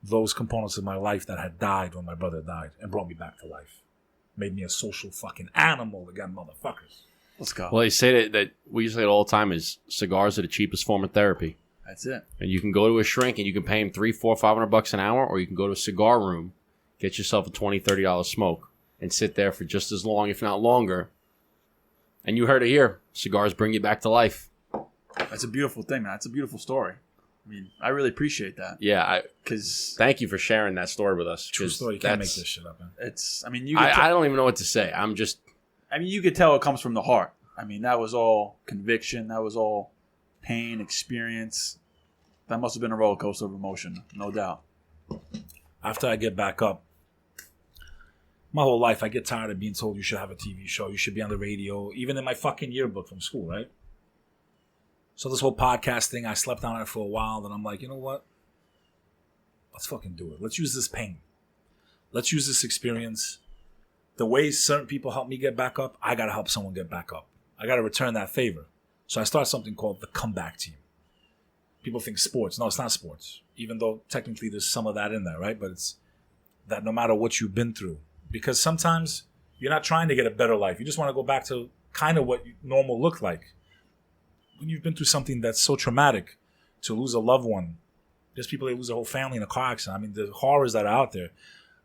those components of my life that had died when my brother died and brought me back to life. Made me a social fucking animal again, motherfuckers. Let's go. Well, they say that we say it all the time is cigars are the cheapest form of therapy. That's it. And you can go to a shrink and you can pay him $300, $400, $500 an hour, or you can go to a cigar room, get yourself a $20, $30 smoke, and sit there for just as long, if not longer. And you heard it here. Cigars bring you back to life. That's a beautiful thing, man. That's a beautiful story. I mean, I really appreciate that. Yeah, because thank you for sharing that story with us. True story. You can't make this shit up, man. It's. I mean, I don't even know what to say. I mean, you could tell it comes from the heart. I mean, that was all conviction. That was all pain, experience. That must have been a roller coaster of emotion, no doubt. After I get back up, my whole life I get tired of being told you should have a TV show, you should be on the radio, even in my fucking yearbook from school, right? So this whole podcast thing, I slept on it for a while, then I'm like, you know what? Let's fucking do it. Let's use this pain. Let's use this experience. The way certain people help me get back up, I gotta help someone get back up. I gotta return that favor. So I started something called the Comeback Team. People think sports. No, it's not sports. Even though technically there's some of that in there, right? But it's that no matter what you've been through. Because sometimes you're not trying to get a better life. You just want to go back to kind of what normal looked like. When you've been through something that's so traumatic, to lose a loved one. There's people that lose their whole family in a car accident. I mean, the horrors that are out there.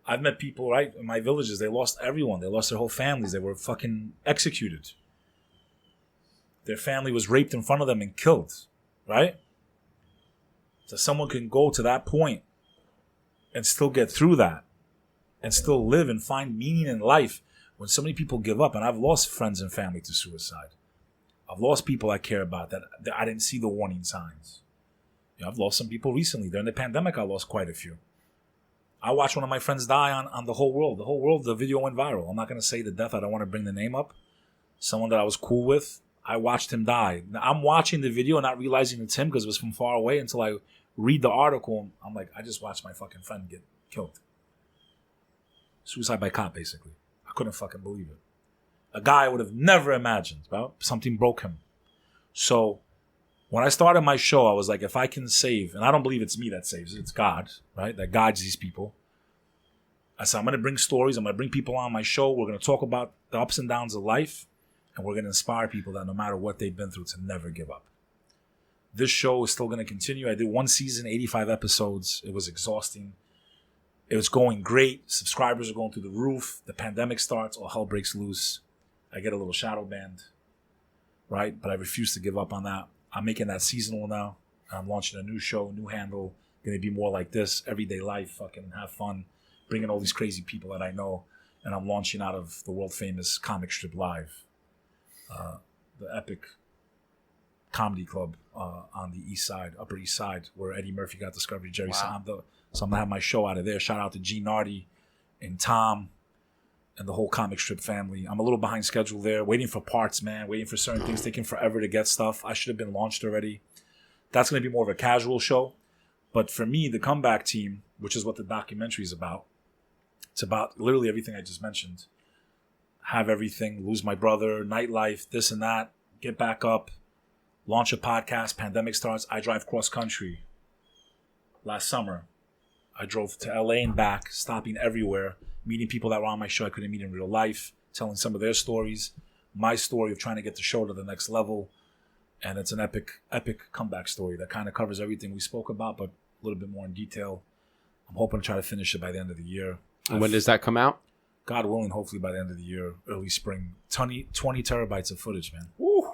I've met people, right, in my villages, they lost everyone. They lost their whole families. They were fucking executed. Their family was raped in front of them and killed, right? So someone can go to that point and still get through that and still live and find meaning in life when so many people give up. And I've lost friends and family to suicide. I've lost people I care about that I didn't see the warning signs. You know, I've lost some people recently. During the pandemic, I lost quite a few. I watched one of my friends die on The Whole World. The Whole World, the video went viral. I'm not going to say the death. I don't want to bring the name up. Someone that I was cool with, I watched him die. Now, I'm watching the video and not realizing it's him because it was from far away until I read the article. I'm like, I just watched my fucking friend get killed. Suicide by cop, basically. I couldn't fucking believe it. A guy I would have never imagined, bro. Something broke him. So when I started my show, I was like, if I can save, and I don't believe it's me that saves, it's God, right? That guides these people. I said, I'm going to bring stories. I'm going to bring people on my show. We're going to talk about the ups and downs of life. And we're going to inspire people that no matter what they've been through, to never give up. This show is still going to continue. I did one season, 85 episodes. It was exhausting. It was going great. Subscribers are going through the roof. The pandemic starts. All hell breaks loose. I get a little shadow banned, right? But I refuse to give up on that. I'm making that seasonal now. I'm launching a new show, new handle. Going to be more like this, everyday life, fucking have fun, bringing all these crazy people that I know. And I'm launching out of the world famous Comic Strip Live, the epic comedy club on the east side, Upper East Side, where Eddie Murphy got discovered, Jerry Seinfeld. So I'm going to have my show out of there. Shout out to G Nardi and Tom and the whole comic strip family. I'm a little behind schedule there, waiting for parts, man, waiting for certain things, taking forever to get stuff. I should have been launched already. That's going to be more of a casual show. But for me, the Comeback Team, which is what the documentary is about, it's about literally everything I just mentioned. Have everything, lose my brother, nightlife, this and that, get back up, launch a podcast, pandemic starts. I drive cross country. Last summer, I drove to LA and back, stopping everywhere, meeting people that were on my show I couldn't meet in real life, telling some of their stories, my story of trying to get the show to the next level. And it's an epic comeback story that kind of covers everything we spoke about, but a little bit more in detail. I'm hoping to try to finish it by the end of the year. And when does that come out? God willing, hopefully by the end of the year, early spring. 20 terabytes of footage, man. Woo.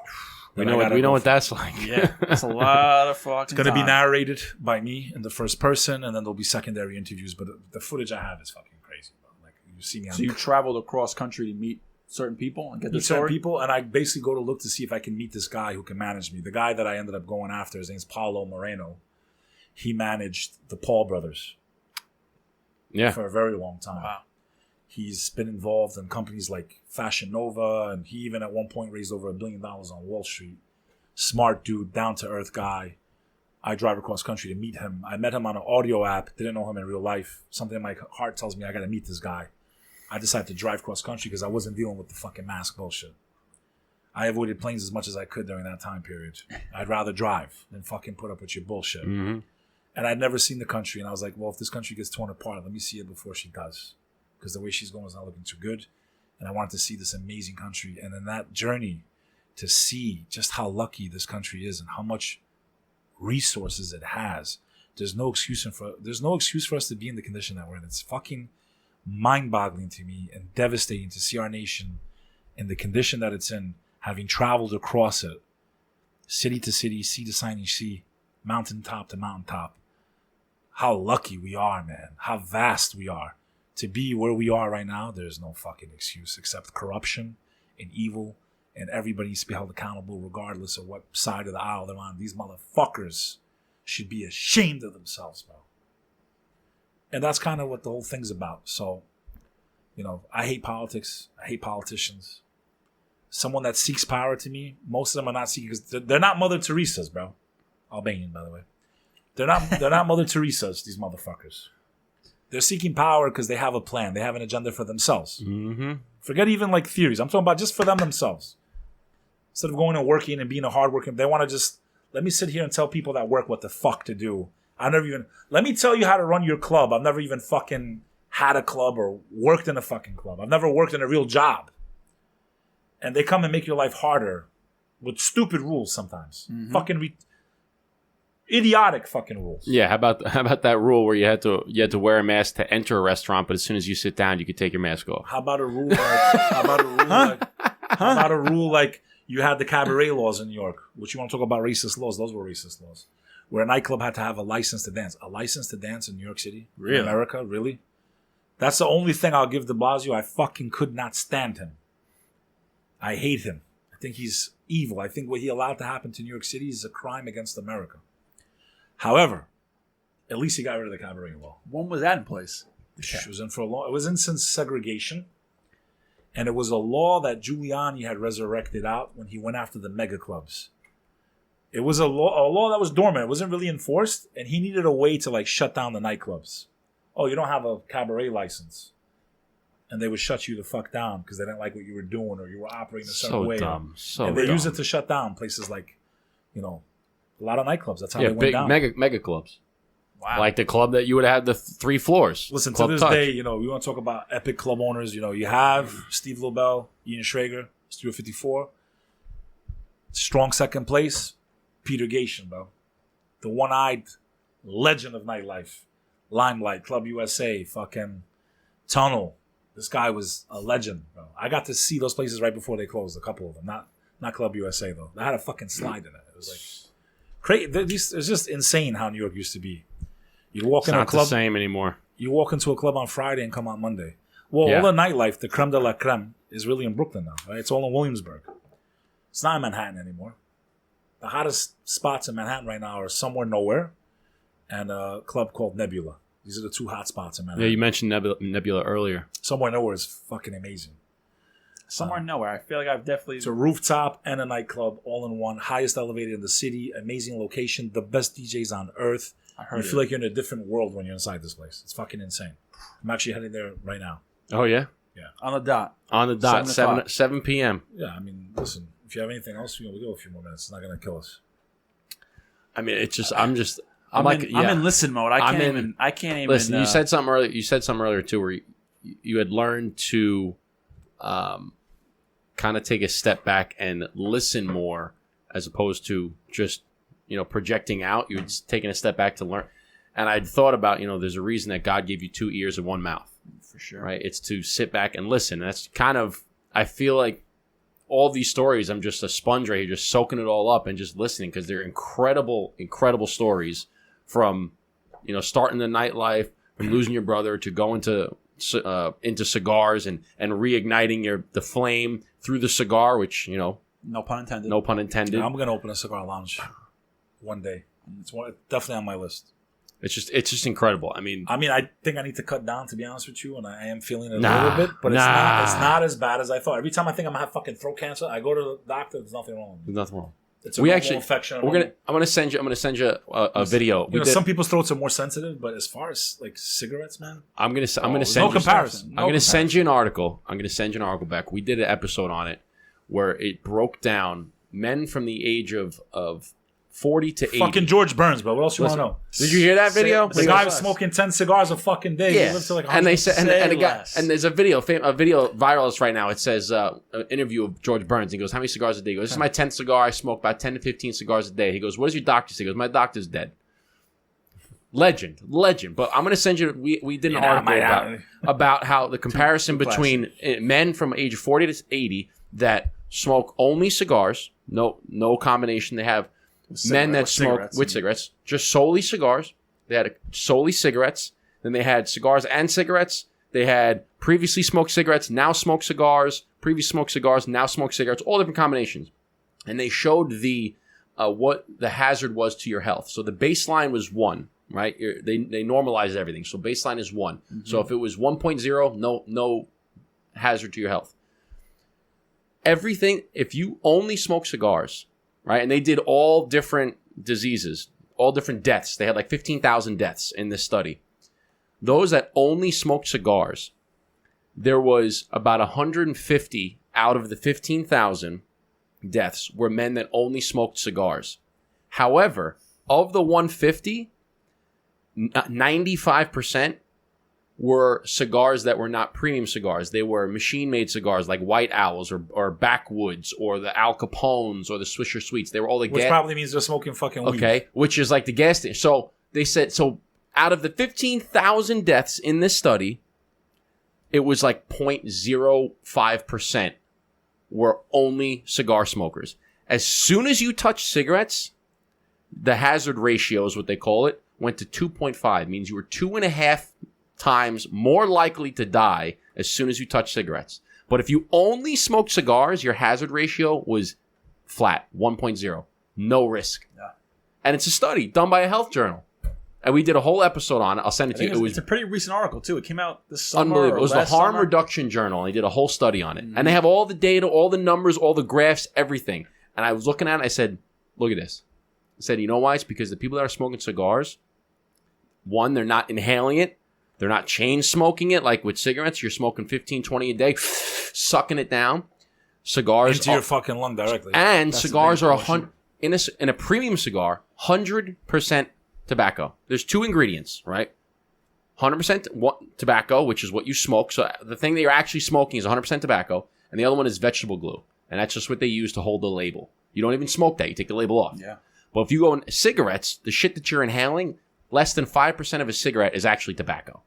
We know what that's like. Yeah, it's a lot of fucking It's going to be narrated by me in the first person, and then there'll be secondary interviews. But the footage I have is fucking crazy, bro. Like, you see me on... So you traveled across country to meet certain people and get the story? Certain people, and I basically go to look to see if I can meet this guy who can manage me. The guy that I ended up going after, his name's Paulo Moreno. He managed the Paul brothers. Yeah. For a very long time. Wow. He's been involved in companies like Fashion Nova, and he even at one point raised over $1 billion on Wall Street. Smart dude, down-to-earth guy. I drive across country to meet him. I met him on an audio app, didn't know him in real life. Something in my heart tells me I got to meet this guy. I decided to drive cross country because I wasn't dealing with the fucking mask bullshit. I avoided planes as much as I could during that time period. I'd rather drive than fucking put up with your bullshit. Mm-hmm. And I'd never seen the country, and I was like, well, if this country gets torn apart, let me see it before she does. Because the way she's going is not looking too good. And I wanted to see this amazing country. And in that journey, to see just how lucky this country is and how much resources it has, there's no excuse for us to be in the condition that we're in. It's fucking mind-boggling to me and devastating to see our nation in the condition that it's in, having traveled across it, city to city, sea to shining sea, mountaintop to mountaintop. How lucky we are, man. How vast we are. To be where we are right now, there's no fucking excuse except corruption and evil, and everybody needs to be held accountable regardless of what side of the aisle they're on. These motherfuckers should be ashamed of themselves, bro. And that's kind of what the whole thing's about. So, you know, I hate politics. I hate politicians. Someone that seeks power, to me, most of them are not seeking, because they're not Mother Teresa's, bro. Albanian, by the way. They're not Mother Teresa's, these motherfuckers. They're seeking power because they have a plan. They have an agenda for themselves. Mm-hmm. Forget even like theories. I'm talking about just for them themselves. Instead of going and working and being a hard worker, they want to just, let me sit here and tell people that work what the fuck to do. Let me tell you how to run your club. I've never even fucking had a club or worked in a fucking club. I've never worked in a real job. And they come and make your life harder with stupid rules sometimes. Fucking idiotic fucking rules. Yeah, how about that rule where you had to wear a mask to enter a restaurant, but as soon as you sit down, you could take your mask off? How about a rule like you had the cabaret laws in New York, which you want to talk about racist laws? Those were racist laws, where a nightclub had to have a license to dance. A license to dance in New York City, really? In America, really? That's the only thing I'll give de Blasio. I fucking could not stand him. I hate him. I think he's evil. I think what he allowed to happen to New York City is a crime against America. However, at least he got rid of the cabaret law. When was that in place? It was in for a long. It was in since segregation, and it was a law that Giuliani had resurrected out when he went after the mega clubs. It was a law that was dormant. It wasn't really enforced, and he needed a way to like shut down the nightclubs. Oh, you don't have a cabaret license, and they would shut you the fuck down because they didn't like what you were doing or you were operating a certain way. And they use it to shut down places like, a lot of nightclubs. That's how they went down. Mega clubs. Wow. Like the club that you would have had the 3 floors. Listen, Club to this Touch. day, we want to talk about epic club owners. You have Steve Lobel, Ian Schrager, Studio 54. Strong second place, Peter Gation, bro. The one-eyed legend of nightlife. Limelight, Club USA, fucking Tunnel. This guy was a legend, bro. I got to see those places right before they closed, a couple of them. Not Club USA, though. They had a fucking slide in it. It was like crazy. It's just insane how New York used to be. You walk into a club. It's not the same anymore. You walk into a club on Friday and come out Monday. Well, all the nightlife, the creme de la creme, is really in Brooklyn now, right? It's all in Williamsburg. It's not in Manhattan anymore. The hottest spots in Manhattan right now are Somewhere Nowhere and a club called Nebula. These are the 2 hot spots in Manhattan. Yeah, you mentioned Nebula earlier. Somewhere Nowhere is fucking amazing. Somewhere Nowhere. I feel like I've definitely... It's a rooftop and a nightclub all in one. Highest elevated in the city. Amazing location. The best DJs on earth. You feel like you're in a different world when you're inside this place. It's fucking insane. I'm actually heading there right now. Oh, yeah? Yeah. On the dot. 7 p.m. Yeah, I mean, listen, if you have anything else, we'll go a few more minutes. It's not going to kill us. I mean, it's just, I'm in listen mode. I can't even. Listen, you said something earlier. You said something earlier too, where you had learned to, kind of take a step back and listen more, as opposed to just projecting out. You're just taking a step back to learn. And I'd thought about there's a reason that God gave you 2 ears and 1 mouth. For sure, right? It's to sit back and listen. That's kind of, I feel like all these stories, I'm just a sponge right here, just soaking it all up and just listening, because they're incredible, incredible stories. From starting the nightlife, from losing your brother, to going into cigars and reigniting the flame through the cigar, which no pun intended. No pun intended. Yeah, I'm gonna open a cigar lounge one day. It's definitely on my list. It's just incredible. I mean, I think I need to cut down, to be honest with you, and I am feeling it a little bit, but it's not as bad as I thought. Every time I think I'm gonna have fucking throat cancer, I go to the doctor. There's nothing wrong. There's nothing wrong. It's a infection. I'm gonna send you a video. Some people's throats are more sensitive, but as far as like cigarettes, man, I'm gonna send no comparison. I'm gonna send you an article. Back. We did an episode on it where it broke down men from the age of 40 to 80. Fucking George Burns, bro. What else you want to know? Did you hear that video? The guy was smoking 10 cigars a fucking day. Yeah. He lived to like and they said, and there's a video viral right now. It says an interview of George Burns. He goes, "How many cigars a day?" He goes, "This is my 10th cigar. I smoke about 10 to 15 cigars a day." He goes, "What does your doctor say?" He goes, "My doctor's dead." Legend. But I'm going to send you. We did an article about how the comparison between men from age 40 to 80 that smoke only cigars, no combination. They have men that smoke with cigarettes, just solely cigars. They had solely cigarettes. Then they had cigars and cigarettes. They had previously smoked cigarettes, now smoke cigars. Previous smoked cigars, now smoke cigarettes. All different combinations. And they showed what the hazard was to your health. So the baseline was 1, right? They normalized everything. So baseline is 1. Mm-hmm. So if it was 1.0, no hazard to your health. Everything, if you only smoke cigars, right? And they did all different diseases, all different deaths. They had like 15,000 deaths in this study. Those that only smoked cigars, there was about 150 out of the 15,000 deaths were men that only smoked cigars. However, of the 150, 95% were cigars that were not premium cigars. They were machine-made cigars like White Owls or Backwoods or the Al Capones or the Swisher Sweets. They were all the Which probably means they're smoking fucking weed. Okay, which is like the gas station. So they said, out of the 15,000 deaths in this study, it was like 0.05% were only cigar smokers. As soon as you touch cigarettes, the hazard ratio is what they call it, went to 2.5. Means you were 2.5 times more likely to die as soon as you touch cigarettes. But if you only smoked cigars, your hazard ratio was flat, 1.0. No risk. Yeah. And it's a study done by a health journal. And we did a whole episode on it. I'll send it to you. It's a pretty recent article, too. It came out this summer. Unbelievable. It was the Harm summer. Reduction Journal. And they did a whole study on it. And they have all the data, all the numbers, all the graphs, everything. And I was looking at it. I said, look at this. I said, you know why? It's because the people that are smoking cigars, one, they're not inhaling it. They're not chain smoking it like with cigarettes. You're smoking 15, 20 a day, sucking it down. Cigars into your fucking lung directly. And cigars are in a premium cigar, 100% tobacco. There's two ingredients, right? 100% tobacco, which is what you smoke. So the thing that you're actually smoking is 100% tobacco, and the other one is vegetable glue, and that's just what they use to hold the label. You don't even smoke that. You take the label off. Yeah. But if you go in cigarettes, the shit that you're inhaling, less than 5% of a cigarette is actually tobacco.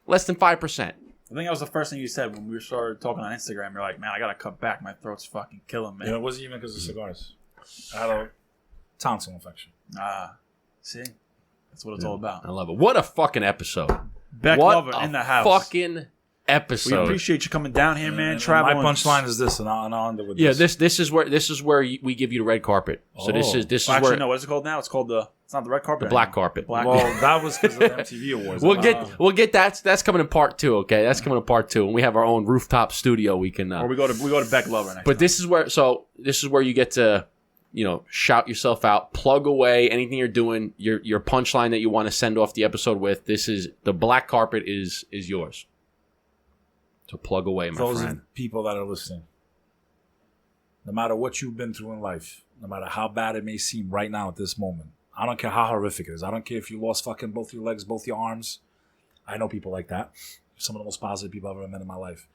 Less than 5%. I think that was the first thing you said when we started talking on Instagram. You're like, man, I got to cut back. My throat's fucking killing me. Yeah, it wasn't even because of cigars. I had a tonsil infection. See? That's what it's all about. I love it. What a fucking episode. Bek Lover in the house. Fucking episode. We appreciate you coming down here, man. Traveling. My punchline is this, and I'll end it with this. this. This is where we give you the red carpet. So this is actually, where no. What is it called now? It's called it's not the red carpet. the black carpet. Well, that was because of the MTV Awards. We'll get that's coming in part 2. Okay, that's coming in part 2, and we have our own rooftop studio. We can or we go to Bek Lover next. But time. this is where you get to shout yourself out, plug away anything you're doing, your punchline that you want to send off the episode with. This is the black carpet is yours. So plug away, my Those friend. are people that are listening. No matter what you've been through in life, no matter how bad it may seem right now at this moment, I don't care how horrific it is. I don't care if you lost fucking both your legs, both your arms. I know people like that. Some of the most positive people I've ever met in my life.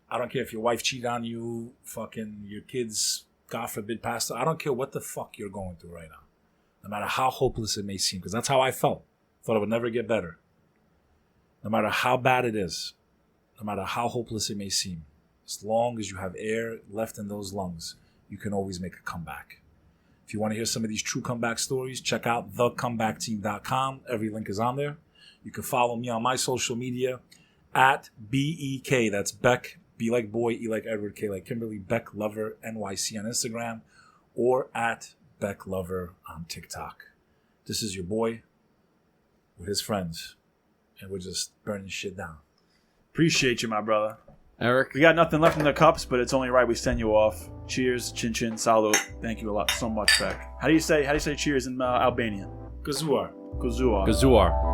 I don't care if your wife cheated on you, fucking your kids, God forbid, passed. I don't care what the fuck you're going through right now. No matter how hopeless it may seem, because that's how I felt. Thought it would never get better. No matter how bad it is, no matter how hopeless it may seem, as long as you have air left in those lungs, you can always make a comeback. If you want to hear some of these true comeback stories, check out thecomebackteam.com. Every link is on there. You can follow me on my social media at BEK. That's Beck, B like boy, E like Edward, K like Kimberly, Bek Lover, NYC on Instagram, or at Bek Lover on TikTok. This is your boy with his friends, and we're just burning shit down. Appreciate you, my brother. Eric? We got nothing left in the cups, but it's only right we send you off. Cheers, chin chin, salute. Thank you a lot so much, Beck. How do you say cheers in Albanian? Kosovo War. Kosovo War. Gazuar.